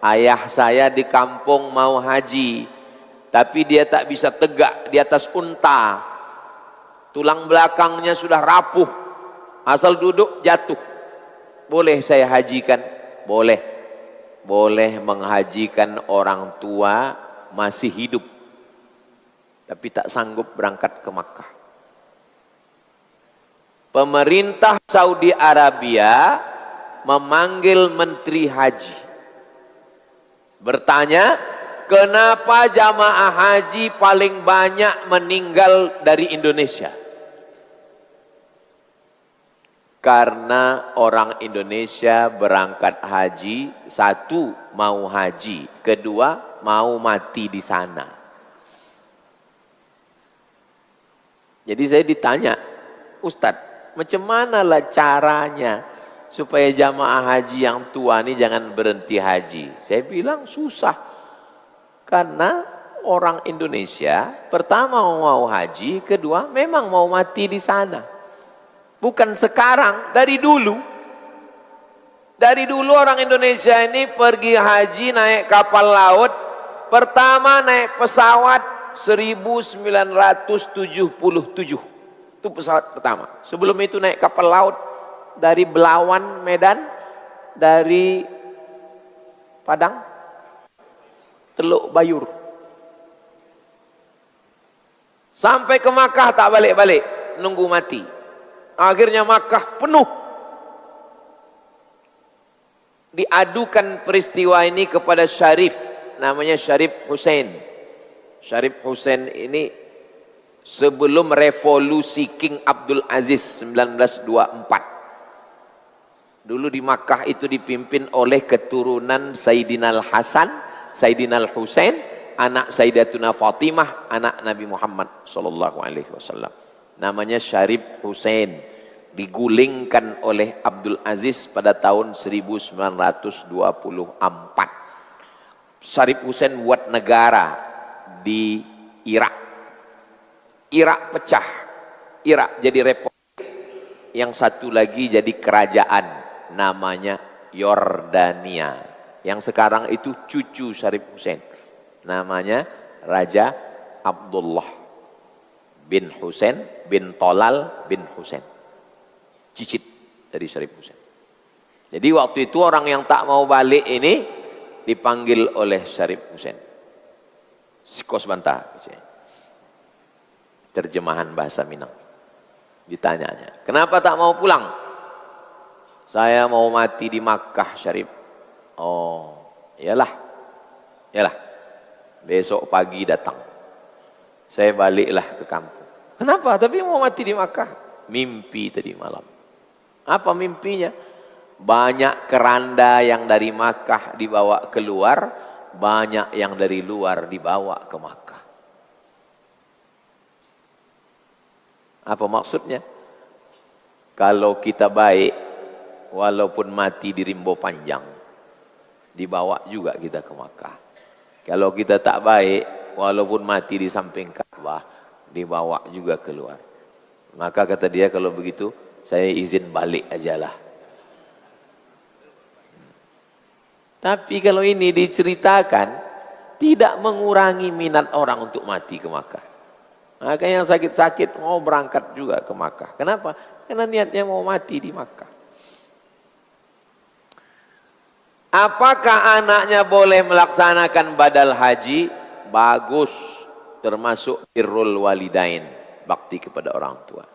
ayah saya di kampung mau haji, tapi dia tak bisa tegak di atas unta. Tulang belakangnya sudah rapuh. Asal duduk jatuh. Boleh saya hajikan? Boleh. Boleh menghajikan orang tua masih hidup, tapi tak sanggup berangkat ke Makkah. pemerintah Saudi Arabia memanggil Menteri Haji. Bertanya, kenapa jamaah haji paling banyak meninggal dari Indonesia? Karena orang Indonesia berangkat haji, satu mau haji, kedua mau mati di sana. Jadi saya ditanya, Ustadz, macam mana lah caranya supaya jamaah haji yang tua ini jangan berhenti haji? Saya bilang susah, karena orang Indonesia pertama mau haji, kedua memang mau mati di sana. Bukan sekarang, dari dulu. Dari dulu orang Indonesia ini pergi haji naik kapal laut. Pertama naik pesawat 1977. Itu pesawat pertama. Sebelum itu naik kapal laut dari Belawan, Medan, dari Padang, Teluk Bayur. Sampai ke Makkah tak balik-balik, nunggu mati. Akhirnya Makkah penuh. Diadukan peristiwa ini kepada Syarif, namanya Syarif Hussein. Syarif Hussein ini sebelum revolusi King Abdul Aziz 1924. Dulu di Makkah itu dipimpin oleh keturunan Sayyidina Al-Hasan, Sayyidina Al-Husain, anak Sayyidatuna Fatimah, anak Nabi Muhammad SAW. Namanya Syarif Hussein, digulingkan oleh Abdul Aziz pada tahun 1924. Syarif Hussein buat negara di Irak. Irak pecah, Irak jadi republik, yang satu lagi jadi kerajaan, namanya Yordania. Yang sekarang itu cucu Syarif Hussein, namanya Raja Abdullah bin Hussein bin Tolal bin Hussein, cicit dari Syarif Hussein. Jadi waktu itu orang yang tak mau balik ini dipanggil oleh Syarif Hussein. Sikos bantah, terjemahan bahasa Minang. Ditanyanya, kenapa tak mau pulang? Saya mau mati di Makkah, Syarif. Oh, iyalah, besok pagi datang. Saya baliklah ke kampung. Kenapa? Tapi mau mati di Makkah. Mimpi tadi malam. Apa mimpinya? Banyak keranda yang dari Makkah dibawa keluar, banyak yang dari luar dibawa ke Makkah. Apa maksudnya? Kalau kita baik, walaupun mati di Rimbo Panjang, dibawa juga kita ke Makkah. Kalau kita tak baik, walaupun mati di samping Ka'bah, dibawa juga keluar. Maka kata dia, kalau begitu saya izin balik ajalah. Tapi kalau ini diceritakan, tidak mengurangi minat orang untuk mati ke Makkah. Maka yang sakit-sakit mau berangkat juga ke Makkah. Kenapa? Karena niatnya mau mati di Makkah. Apakah anaknya boleh melaksanakan badal haji? Bagus, termasuk birrul walidain, bakti kepada orang tua.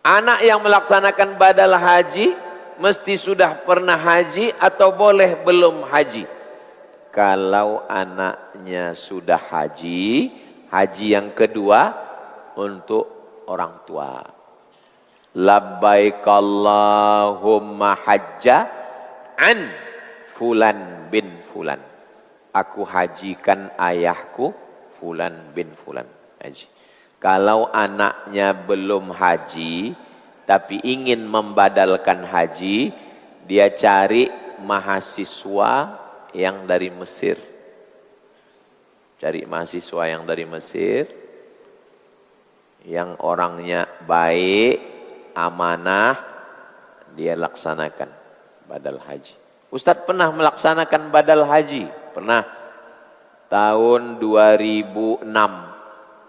Anak yang melaksanakan badal haji mesti sudah pernah haji atau boleh belum haji? Kalau anaknya sudah haji, haji yang kedua untuk orang tua. Labbaik Allahumma hajja an fulan bin fulan. Aku hajikan ayahku fulan bin fulan haji. Kalau anaknya belum haji tapi ingin membadalkan haji, dia cari mahasiswa yang dari Mesir. Cari mahasiswa yang dari Mesir, yang orangnya baik, amanah, dia laksanakan badal haji. Ustadz pernah melaksanakan badal haji? Pernah. Tahun 2006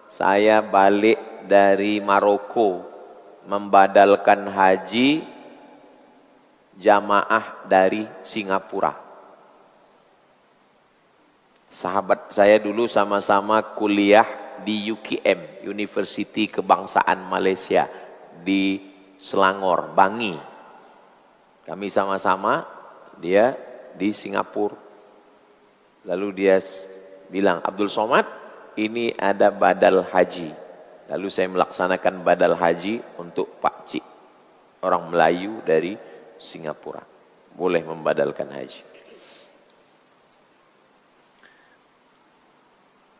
saya balik dari Maroko membadalkan haji jamaah dari Singapura. Sahabat saya dulu sama-sama kuliah di UKM, University Kebangsaan Malaysia, di Selangor, Bangi. Kami sama-sama, dia di Singapura. Lalu dia bilang, Abdul Somad, ini ada badal haji. Lalu saya melaksanakan badal haji untuk Pak Cik, orang Melayu dari Singapura. Boleh membadalkan haji.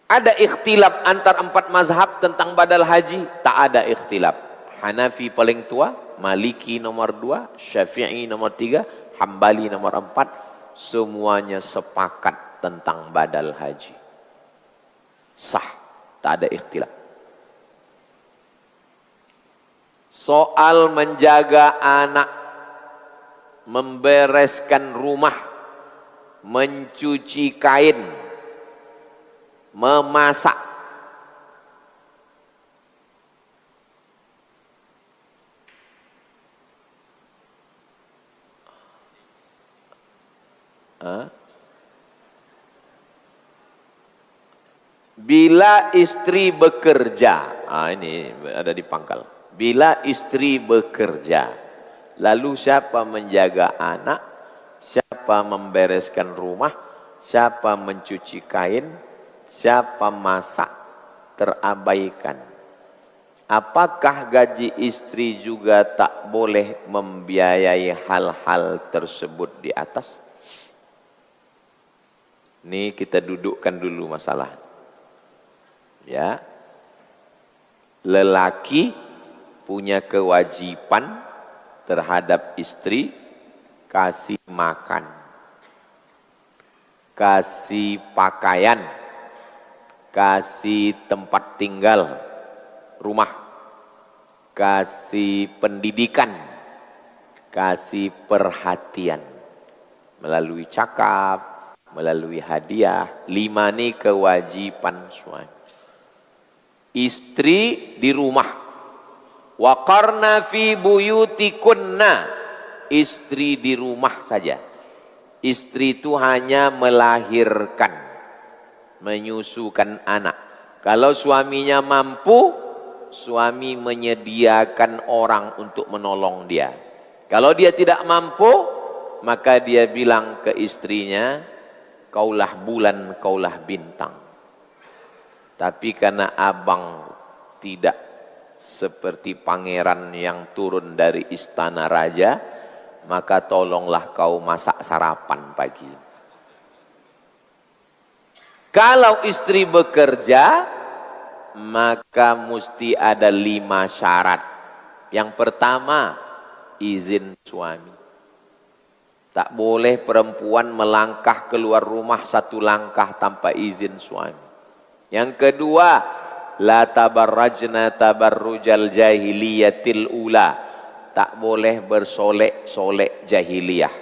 Ada ikhtilaf antar 4 mazhab tentang badal haji? Tak ada ikhtilaf. Hanafi paling tua, Maliki nomor 2, Syafi'i nomor 3, Hambali nomor 4. Semuanya sepakat tentang badal haji. Sah, tak ada ikhtilaf. Soal menjaga anak, membereskan rumah, mencuci kain, memasak. Bila istri bekerja, ini ada di pangkal. Bila istri bekerja, lalu siapa menjaga anak, siapa membereskan rumah, siapa mencuci kain, siapa masak, terabaikan. Apakah gaji istri juga tak boleh membiayai hal-hal tersebut di atas? Ini kita dudukkan dulu masalah. Ya, lelaki punya kewajiban terhadap istri, kasih makan, kasih pakaian, kasih tempat tinggal, rumah, kasih pendidikan, kasih perhatian melalui cakap, melalui hadiah. 5 ini kewajiban suami. Istri di rumah, waqarna fi buyutikunna, istri di rumah saja. Istri itu hanya melahirkan, menyusukan anak. Kalau suaminya mampu, suami menyediakan orang untuk menolong dia. Kalau dia tidak mampu, maka dia bilang ke istrinya, kaulah bulan, kaulah bintang. Tapi karena abang tidak seperti pangeran yang turun dari istana raja, maka tolonglah kau masak sarapan pagi. Kalau istri bekerja, maka mesti ada 5 syarat. Yang pertama, izin suami. Tak boleh perempuan melangkah keluar rumah 1 langkah tanpa izin suami. Yang kedua, la tabarrajna tabarrujal jahiliyatil ula. Tak boleh bersolek-solek jahiliyah.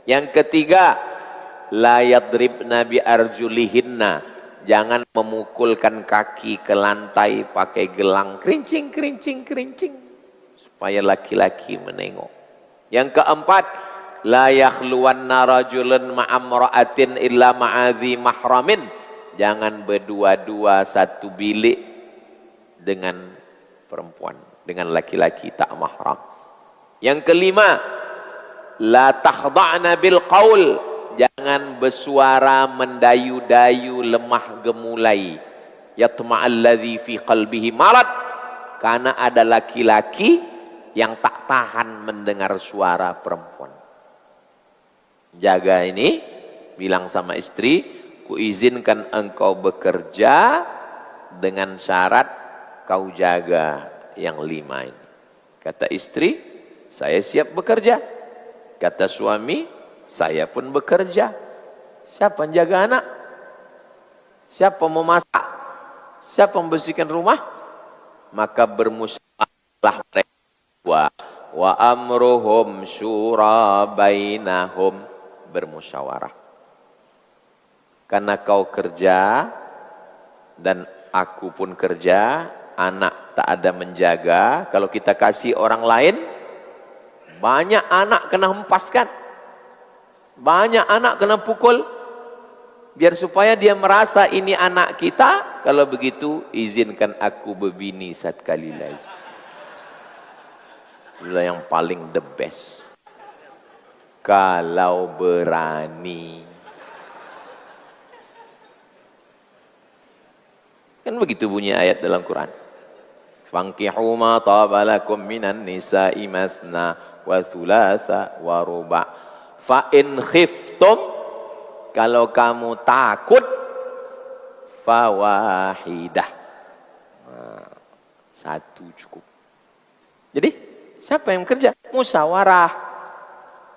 Yang ketiga, la yadribna bi arjulihinna. Jangan memukulkan kaki ke lantai pakai gelang kerincing, kerincing, kerincing, supaya laki-laki menengok. Yang keempat, la yakhluwanna rajulun ma'amra'atin illa ma'adhi mahramin. Jangan berdua-dua satu bilik dengan perempuan, dengan laki-laki tak mahram. Yang kelima, la takhda'na bil qaul. Jangan bersuara mendayu-dayu, lemah gemulai. Yatma'alladzi fi qalbihi marad. Karena ada laki-laki yang tak tahan mendengar suara perempuan. Jaga ini, bilang sama istri, kuizinkan engkau bekerja dengan syarat kau jaga yang 5 ini. Kata istri, saya siap bekerja. Kata suami, saya pun bekerja. Siapa yang jaga anak? Siapa memasak? Siapa membersihkan rumah? Maka bermusyawarah mereka. Wa amruhum syura bainahum. Bermusyawarah. Karena kau kerja dan aku pun kerja, anak tak ada menjaga. Kalau kita kasih orang lain, banyak anak kena hempaskan, banyak anak kena pukul. Biar supaya dia merasa ini anak kita. Kalau begitu izinkan aku berbini 1 kali lagi. Itulah yang paling the best. Kalau berani. Kan begitu bunyi ayat dalam Quran. Fankihu ma taba lakum minan nisa'i masna wa thulatha wa ruba'. Fa in khiftum, kalau kamu takut, fawahidah. Nah, satu cukup. Jadi siapa yang kerja? Musyawarah.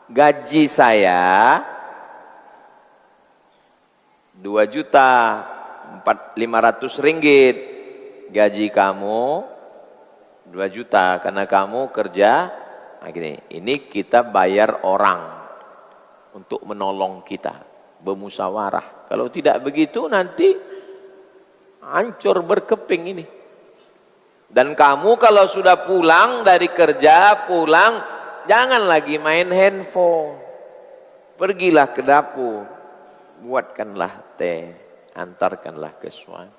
Gaji saya 2.500.000 ringgit. Gaji kamu 2 juta karena kamu kerja. Nah gini, ini kita bayar orang untuk menolong kita, bermusyawarah. Kalau tidak begitu nanti hancur berkeping ini. Dan kamu kalau sudah pulang dari kerja, jangan lagi main handphone. Pergilah ke dapur, buatkanlah teh, antarkanlah ke suami.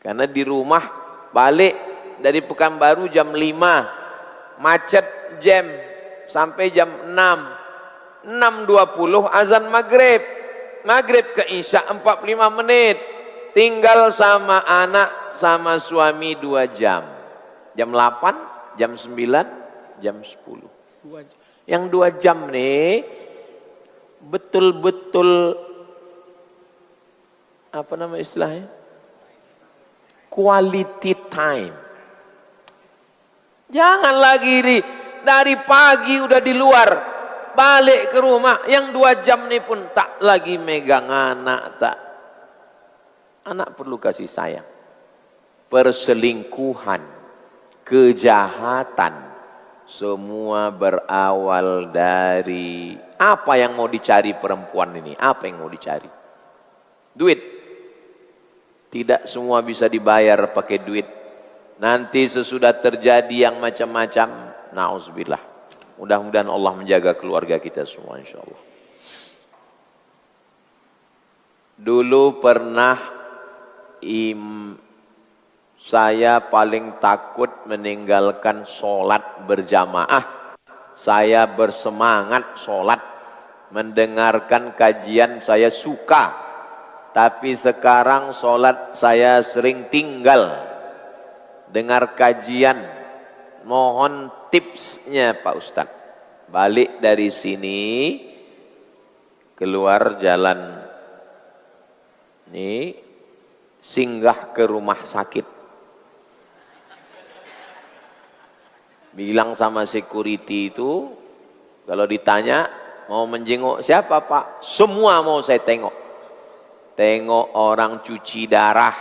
Karena di rumah balik dari Pekanbaru jam 5, macet jam sampai jam 6, 6.20 azan maghrib, maghrib ke isya 45 menit, tinggal sama anak sama suami 2 jam, jam 8, jam 9, jam 10, 2 jam. Yang 2 jam nih betul-betul apa nama istilahnya, quality time. Jangan lagi dari pagi udah di luar, balik ke rumah, yang 2 jam nih pun tak lagi megang anak, tak. Anak perlu kasih sayang. Perselingkuhan, kejahatan, semua berawal dari apa yang mau dicari perempuan ini? Apa yang mau dicari? Duit. Tidak semua bisa dibayar pakai duit. Nanti sesudah terjadi yang macam-macam, na'udzubillah. Mudah-mudahan Allah menjaga keluarga kita semua insyaallah. Dulu pernah saya paling takut meninggalkan sholat berjamaah. Saya bersemangat sholat, mendengarkan kajian saya suka. Tapi sekarang sholat saya sering tinggal. Dengar kajian, mohon tipsnya Pak Ustadz. Balik dari sini, keluar jalan ini, singgah ke rumah sakit. Bilang sama security itu, kalau ditanya mau menjenguk siapa Pak? Semua mau saya tengok. Tengok orang cuci darah,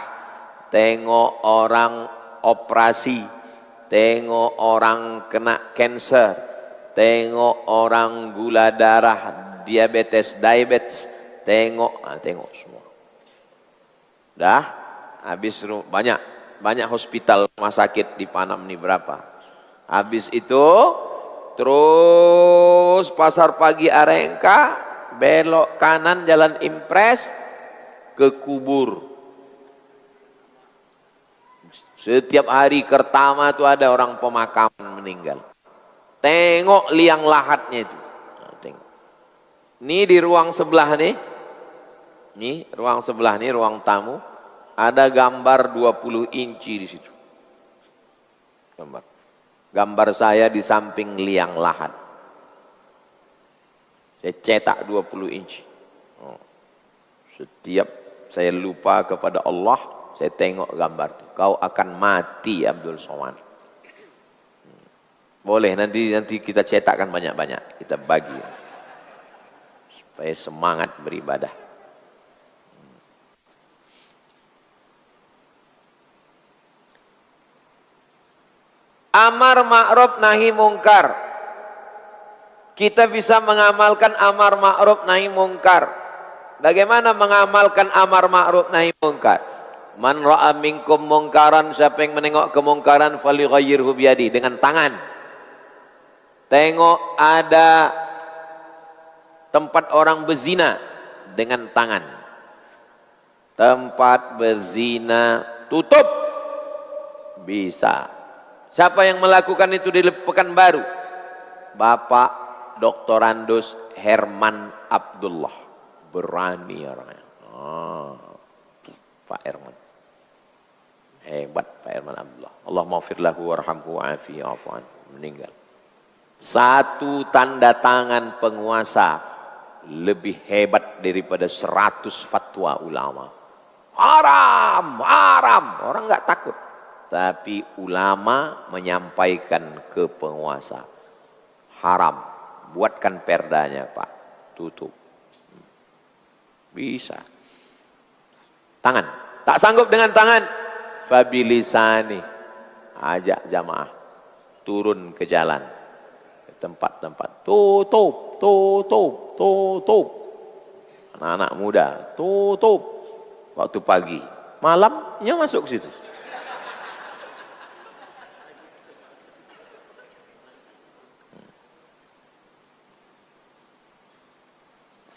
tengok orang operasi, tengok orang kena cancer, tengok orang gula darah, diabetes, tengok semua. Dah, habis banyak hospital rumah sakit di Panam nih berapa. Habis itu terus Pasar Pagi Arengka, belok kanan Jalan Impres ke kubur. Setiap hari pertama itu ada orang pemakaman meninggal. Tengok liang lahatnya itu. Tengok. Ini di ruang sebelah nih. Nih, ruang sebelah nih, ruang tamu. Ada gambar 20 inci di situ. Gambar saya di samping liang lahat. Saya cetak 20 inci. Setiap saya lupa kepada Allah, saya tengok gambar itu. Kau akan mati Abdul Somad. Boleh nanti kita cetakkan banyak-banyak, kita bagi supaya semangat beribadah. Amar ma'ruf nahi mungkar. Kita bisa mengamalkan amar ma'ruf nahi mungkar. Bagaimana mengamalkan amar ma'ruf nahi mungkar? Man ra'a minkum mungkaran, siapa yang menengok kemungkaran falyughayyirhu biyadi, dengan tangan. Tengok ada tempat orang berzina, dengan tangan. Tempat berzina tutup. Bisa. Siapa yang melakukan itu di Pekanbaru? Bapak Dr. Andus Herman Abdullah. Berani orangnya. Pak Herman. Hebat Pak Herman Abdullah. Allah maghfir lahu warhamhu wa'afi wa'afu anhu. Meninggal. Satu tanda tangan penguasa lebih hebat daripada 100 fatwa ulama. Haram, haram. Orang nggak takut. Tapi ulama menyampaikan ke penguasa. Haram. Buatkan perdanya Pak. Tutup. Bisa. Tangan. Tak sanggup dengan tangan. Fabilisani. Ajak jamaah. Turun ke jalan. Ke tempat-tempat. Tutup. Tutup. Tutup. Anak-anak muda. Tutup. Waktu pagi. Malamnya masuk ke situ.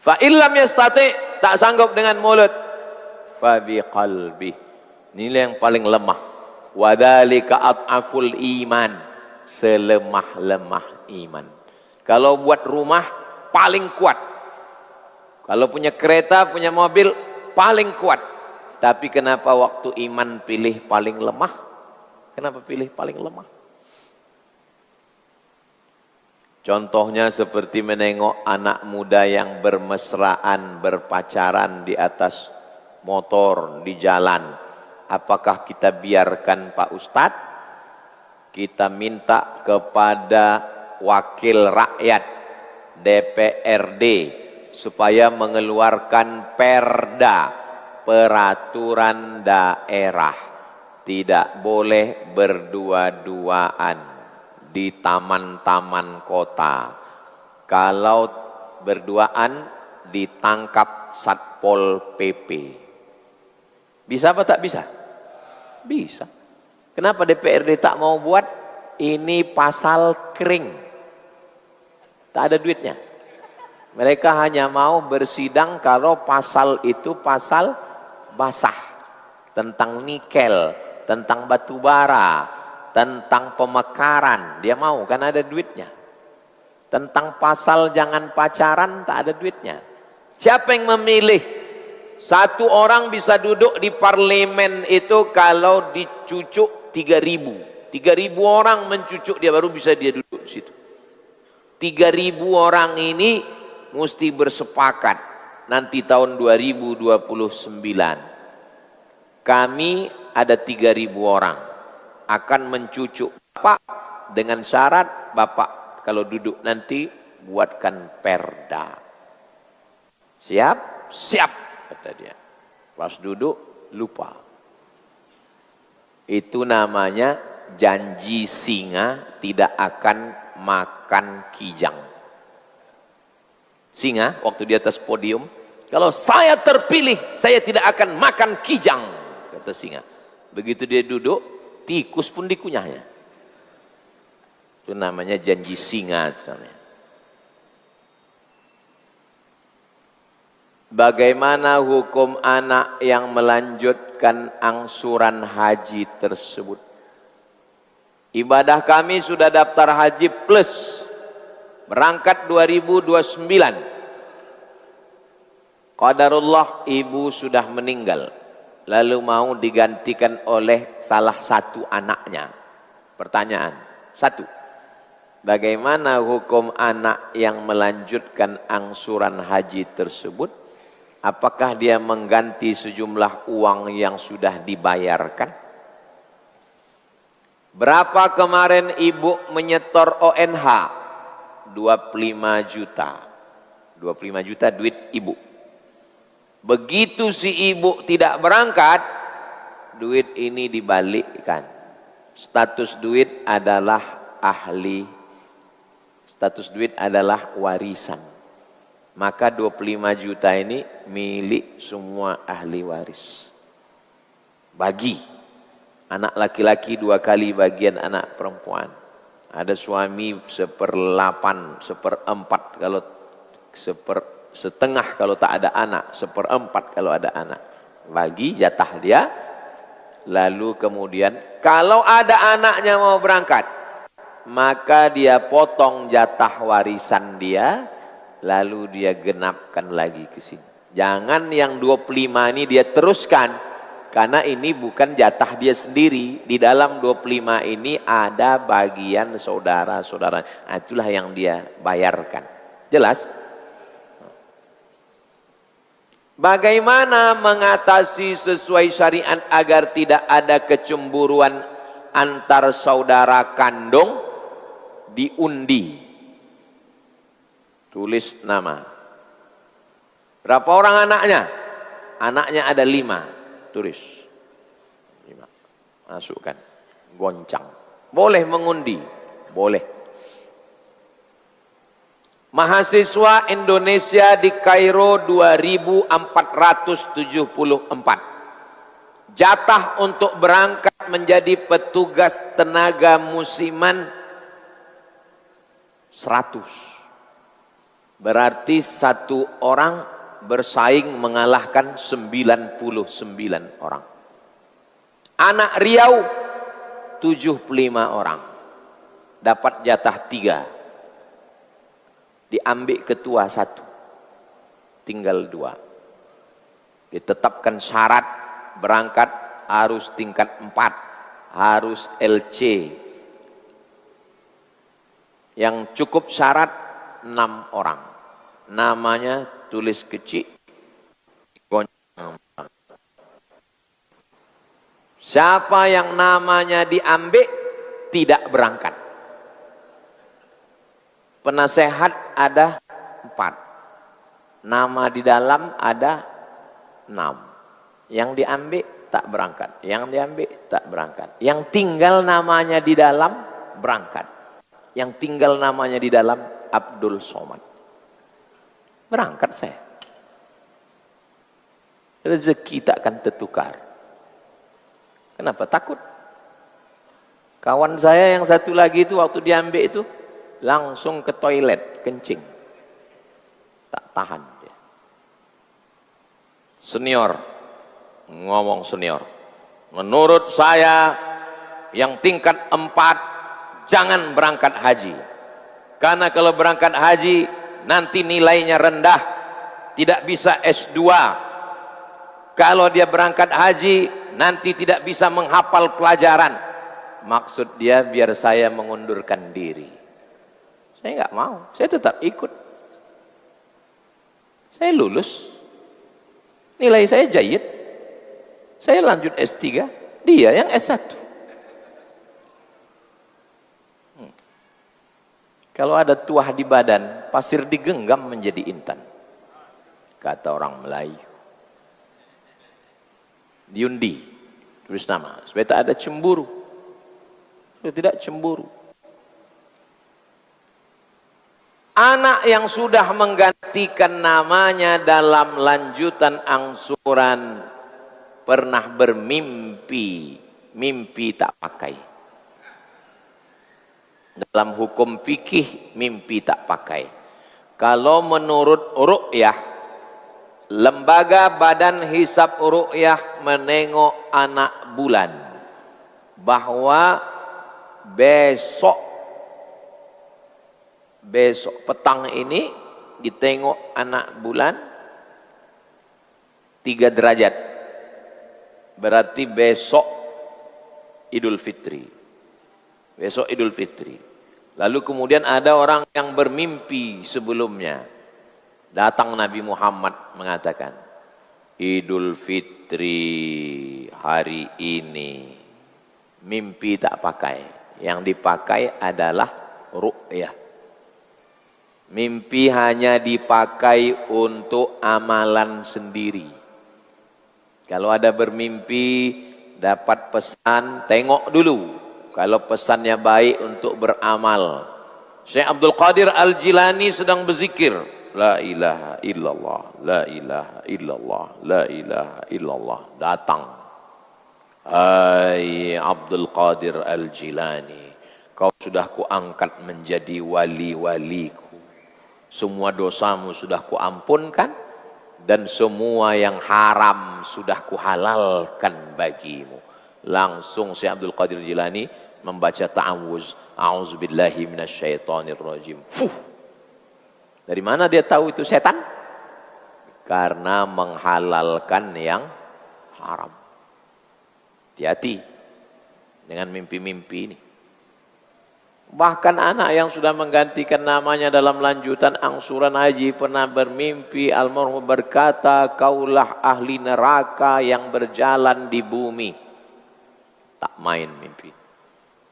Fa illam yastati, tak sanggup dengan mulut, fa bi qalbi. Nilai yang paling lemah. Wadzalika adhaful iman, selemah-lemah iman. Kalau buat rumah paling kuat. Kalau punya kereta, punya mobil paling kuat. Tapi kenapa waktu iman pilih paling lemah? Kenapa pilih paling lemah? Contohnya seperti menengok anak muda yang bermesraan, berpacaran di atas motor, di jalan. Apakah kita biarkan Pak Ustadz? Kita minta kepada wakil rakyat DPRD supaya mengeluarkan perda, peraturan daerah. Tidak boleh berdua-duaan di taman-taman kota. Kalau berduaan ditangkap Satpol PP. Bisa apa tak bisa? Bisa. Kenapa DPRD tak mau buat? Ini pasal kering. Tak ada duitnya. Mereka hanya mau bersidang kalau pasal itu pasal basah. Tentang nikel, tentang batu bara, tentang pemekaran, dia mau kan ada duitnya. Tentang pasal jangan pacaran tak ada duitnya. Siapa yang memilih? Satu orang bisa duduk di parlemen itu kalau dicucuk 3.000. 3.000 orang mencucuk dia baru bisa dia duduk di situ. 3.000 orang ini mesti bersepakat nanti tahun 2029. Kami ada 3.000 orang akan mencucuk Bapak dengan syarat Bapak kalau duduk nanti buatkan perda. Siap? Siap, kata dia. Pas duduk lupa. Itu namanya janji singa tidak akan makan kijang. Singa waktu di atas podium, kalau saya terpilih saya tidak akan makan kijang, kata singa. Begitu dia duduk, tikus pun dikunyahnya. Itu namanya janji singa. Bagaimana hukum anak yang melanjutkan angsuran haji tersebut? Ibadah kami sudah daftar haji plus. Berangkat 2029. Qadarullah ibu sudah meninggal. Lalu mau digantikan oleh salah satu anaknya. Pertanyaan, satu, bagaimana hukum anak yang melanjutkan angsuran haji tersebut? Apakah dia mengganti sejumlah uang yang sudah dibayarkan? Berapa kemarin ibu menyetor ONH? 25 juta. 25 juta duit ibu. Begitu si ibu tidak berangkat, duit ini dibalikkan. Status duit adalah ahli, status duit adalah warisan. Maka 25 juta ini milik semua ahli waris. Bagi. Anak laki-laki 2 kali bagian anak perempuan. Ada suami 1/8, 1/4 kalau setengah kalau tak ada anak, 1/4 kalau ada anak. Bagi jatah dia. Lalu kemudian kalau ada anaknya mau berangkat, maka dia potong jatah warisan dia, lalu dia genapkan lagi ke sini. Jangan yang 25 ini dia teruskan, karena ini bukan jatah dia sendiri. Di dalam 25 ini ada bagian saudara-saudara. Nah, itulah yang dia bayarkan. Jelas? Bagaimana mengatasi sesuai syariat agar tidak ada kecemburuan antar saudara kandung? Diundi. Tulis nama. Berapa orang anaknya? Anaknya ada 5. Tulis. 5. Masukkan. Goncang. Boleh mengundi. Boleh. Mahasiswa Indonesia di Kairo 2474. Jatah untuk berangkat menjadi petugas tenaga musiman 100. Berarti satu orang bersaing mengalahkan 99 orang. Anak Riau 75 orang. Dapat jatah 3. Diambil ketua 1. Tinggal 2. Ditetapkan syarat berangkat harus tingkat 4. Harus LC. Yang cukup syarat 6 orang. Namanya tulis kecil. Siapa yang namanya diambil tidak berangkat. Penasehat ada 4. Nama di dalam ada 6. Yang diambil tak berangkat. Yang diambil tak berangkat. Yang tinggal namanya di dalam berangkat. Yang tinggal namanya di dalam Abdul Somad. Berangkat saya. Rezeki tak akan tertukar. Kenapa takut? Kawan saya yang satu lagi itu waktu diambil itu langsung ke toilet kencing. Tak tahan dia. Senior ngomong senior. Menurut saya yang tingkat 4 jangan berangkat haji. Karena kalau berangkat haji nanti nilainya rendah, tidak bisa S2. Kalau dia berangkat haji nanti tidak bisa menghafal pelajaran. Maksud dia biar saya mengundurkan diri. Saya nggak mau, saya tetap ikut. Saya lulus, nilai saya jayid, saya lanjut S3, dia yang S1. Kalau ada tuah di badan, pasir digenggam menjadi intan. Kata orang Melayu. Diundi, tulis nama, supaya tak ada cemburu. Supaya tidak cemburu. Anak yang sudah menggantikan namanya dalam lanjutan angsuran pernah bermimpi, mimpi tak pakai. Dalam hukum fikih mimpi tak pakai. Kalau menurut ru'yah, lembaga badan hisab ru'yah menengok anak bulan bahwa besok petang ini ditengok anak bulan 3 derajat. Berarti besok Idul Fitri. Besok Idul Fitri. Lalu kemudian ada orang yang bermimpi sebelumnya. Datang Nabi Muhammad mengatakan, Idul Fitri hari ini. Mimpi tak pakai. Yang dipakai adalah ru'yah. Mimpi hanya dipakai untuk amalan sendiri. Kalau ada bermimpi, dapat pesan, tengok dulu. Kalau pesannya baik untuk beramal. Syekh Abdul Qadir Al-Jilani sedang berzikir. La ilaha illallah, la ilaha illallah, la ilaha illallah. Datang. Hai Abdul Qadir Al-Jilani, kau sudah kuangkat menjadi wali-waliku. Semua dosamu sudah kuampunkan dan semua yang haram sudah kuhalalkan bagimu. Langsung Syekh Abdul Qadir Jilani membaca ta'awuz, a'udzubillahi minasyaitonirrajim. Dari mana dia tahu itu setan? Karena menghalalkan yang haram. Hati-hati dengan mimpi-mimpi ini. Bahkan anak yang sudah menggantikan namanya dalam lanjutan angsuran haji pernah bermimpi almarhum berkata, kaulah ahli neraka yang berjalan di bumi. Tak main mimpi.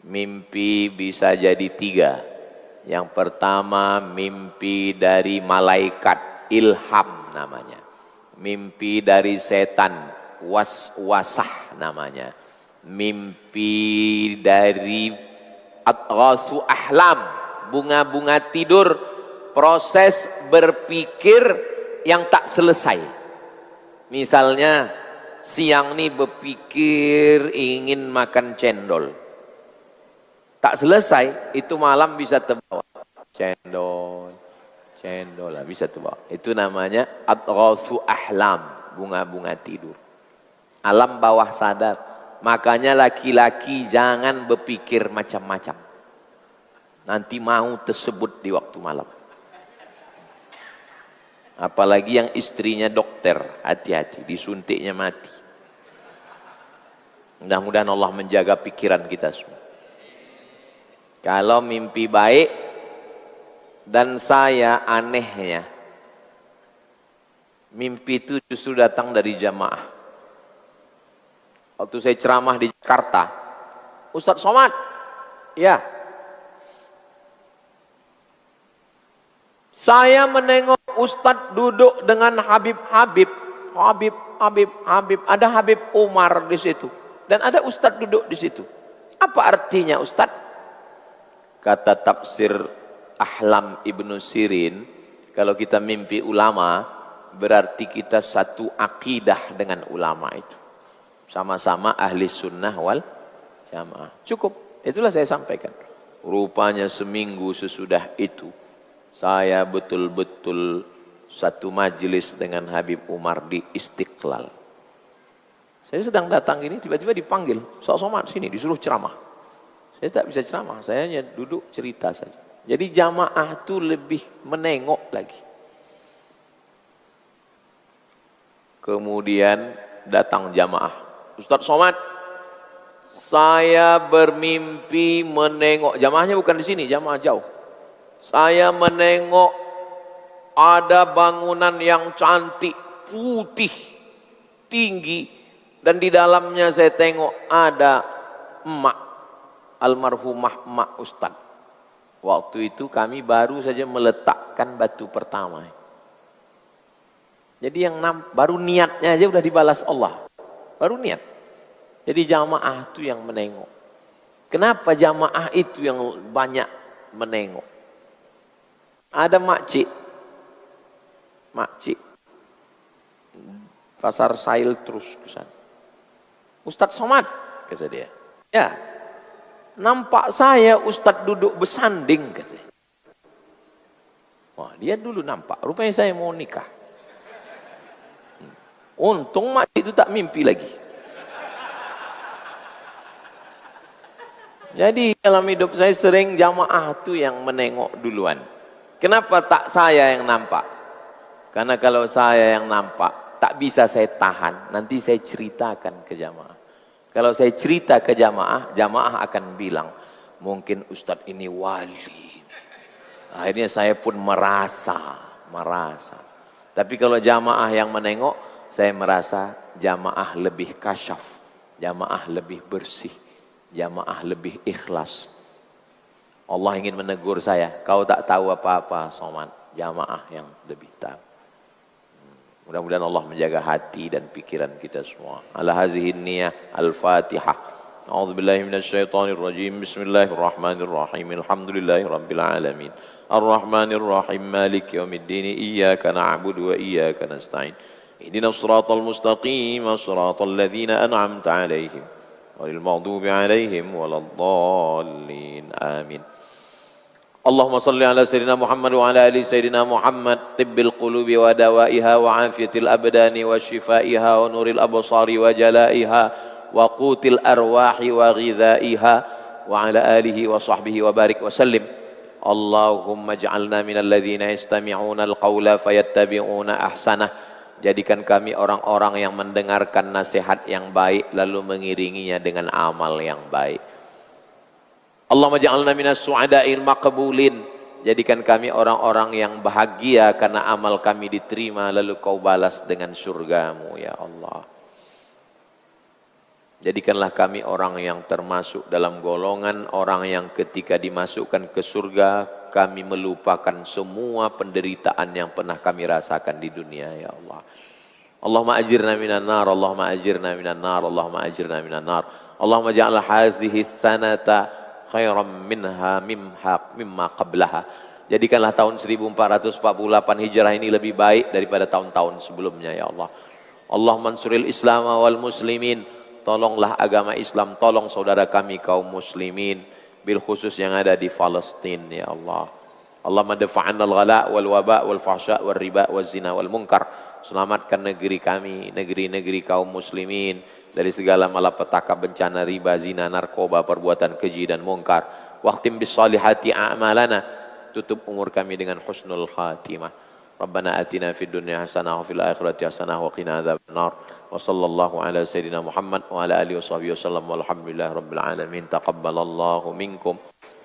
Mimpi bisa jadi 3. Yang pertama mimpi dari malaikat, ilham namanya. Mimpi dari setan, waswasah namanya. Mimpi dari atrasu ahlam, bunga-bunga tidur, proses berpikir yang tak selesai. Misalnya siang nih berpikir ingin makan cendol, tak selesai, itu malam bisa terbawa cendol lah, bisa terbawa. Itu namanya atrasu ahlam, bunga-bunga tidur, alam bawah sadar. Makanya laki-laki jangan berpikir macam-macam, nanti mau tersebut di waktu malam. Apalagi yang istrinya dokter, hati-hati, disuntiknya mati. Mudah-mudahan Allah menjaga pikiran kita semua. Kalau mimpi baik, dan saya anehnya, mimpi itu justru datang dari jamaah. Waktu saya ceramah di Jakarta, Ustadz Somad, ya, saya menengok Ustadz duduk dengan Habib. Ada Habib Umar di situ, dan ada Ustadz duduk di situ. Apa artinya Ustadz? Kata tafsir Ahlam Ibnu Sirin, kalau kita mimpi ulama, berarti kita satu akidah dengan ulama itu. Sama-sama ahli sunnah wal jamaah. Cukup, itulah saya sampaikan. Rupanya seminggu sesudah itu, saya betul-betul satu majelis dengan Habib Umar di Istiqlal. Saya sedang datang ini, tiba-tiba dipanggil, Sok Somad sini, disuruh ceramah. Saya tak bisa ceramah, saya hanya duduk cerita saja. Jadi jamaah itu lebih menengok lagi. Kemudian datang jamaah. Ustadz Somad, saya bermimpi menengok, jamaahnya bukan di sini, jamaah jauh. Saya menengok ada bangunan yang cantik, putih, tinggi, dan di dalamnya saya tengok ada emak, almarhumah emak Ustadz. Waktu itu kami baru saja meletakkan batu pertama. Jadi yang baru niatnya aja udah dibalas Allah. Baru niat. Jadi jamaah itu yang menengok. Kenapa jamaah itu yang banyak menengok? Ada makcik. Pasar Sail terus ke sana. Ustadz Somad, kata dia. Ya, nampak saya Ustadz duduk bersanding, katanya. Wah, dia dulu nampak. Rupanya saya mau nikah. Untung makcik itu tak mimpi lagi. Jadi dalam hidup saya sering jamaah itu yang menengok duluan. Kenapa tak saya yang nampak? Karena kalau saya yang nampak, tak bisa saya tahan. Nanti saya ceritakan ke jamaah. Kalau saya cerita ke jamaah, jamaah akan bilang, mungkin Ustadz ini wali. Akhirnya saya pun merasa. Tapi kalau jamaah yang menengok, saya merasa jamaah lebih kasyaf, jamaah lebih bersih, jamaah lebih ikhlas. Allah ingin menegur saya, kau tak tahu apa-apa Somad, jamaah yang lebih tahu. Mudah-mudahan Allah menjaga hati dan pikiran kita semua. Ala hazihin niyah, al-fatihah. A'udzubillahi minasyaitonirrajim. Bismillahirrahmanirrahim. Alhamdulillahi rabbil alamin. Ar-Rahmanirrahim. Maliki yaumiddin. Iyyaka na'budu wa iyyaka nasta'in. اهدنا الصراط المستقيم صراط الذين أنعمت عليهم غير المغضوب عليهم ولا الضالين آمين. اللهم صل على سيدنا محمد وعلى آل سيدنا محمد طب القلوب ودوائها وعافية الأبدان وشفائها ونور الأبصار وجلائها وقوت الأرواح وغذائها wa ala alihi wa sahbihi wa barik wa sallim. Allahumma ja'alna minal ladzina yastami'una al-qawla fayattabi'una ahsanah. Jadikan kami orang-orang yang mendengarkan nasihat yang baik lalu mengiringinya dengan amal yang baik. Allahumma ja'alna minas su'ada'il maqbulin. Jadikan kami orang-orang yang bahagia karena amal kami diterima lalu kau balas dengan surgamu ya Allah. Jadikanlah kami orang yang termasuk dalam golongan orang yang ketika dimasukkan ke surga kami melupakan semua penderitaan yang pernah kami rasakan di dunia ya Allah. Allahumma ajirna minan nar, Allahumma ajirna minan nar, Allahumma ajirna minan nar. Allahumma ja'al hadhihi sanata khairam minha mimma qablaha. Jadikanlah tahun 1448 Hijrah ini lebih baik daripada tahun-tahun sebelumnya ya Allah. Allahumma ansuril Islam wal muslimin. Tolonglah agama Islam, tolong saudara kami kaum muslimin, bil khusus yang ada di Palestina ya Allah. Allahumma dafa'anna al-ghala wal waba wal fahsya wal riba wal zina wal munkar. Selamatkan negeri kami, negeri-negeri kaum muslimin dari segala malapetaka bencana riba, zina, narkoba, perbuatan keji dan mungkar. Waqtim bis salihati a'malana. Tutup umur kami dengan husnul khatimah. Rabbana atina fid dunya hasanah wa fil akhirati hasanah wa qina adzabannar. Wa sallallahu ala sayyidina Muhammad wa ala alihi washabbihi wasallam walhamdulillahi rabbil alamin. Taqabbalallahu minkum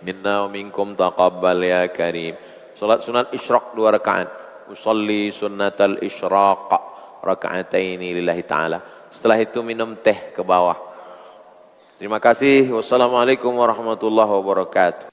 minna wa minkum taqabbal ya karim. Salat sunat isyraq 2 rakaat. Usalli sunnatal isyraq raka'ataini lillahi ta'ala. Setelah itu minum teh ke bawah. Terima kasih. Wassalamualaikum warahmatullahi wabarakatuh.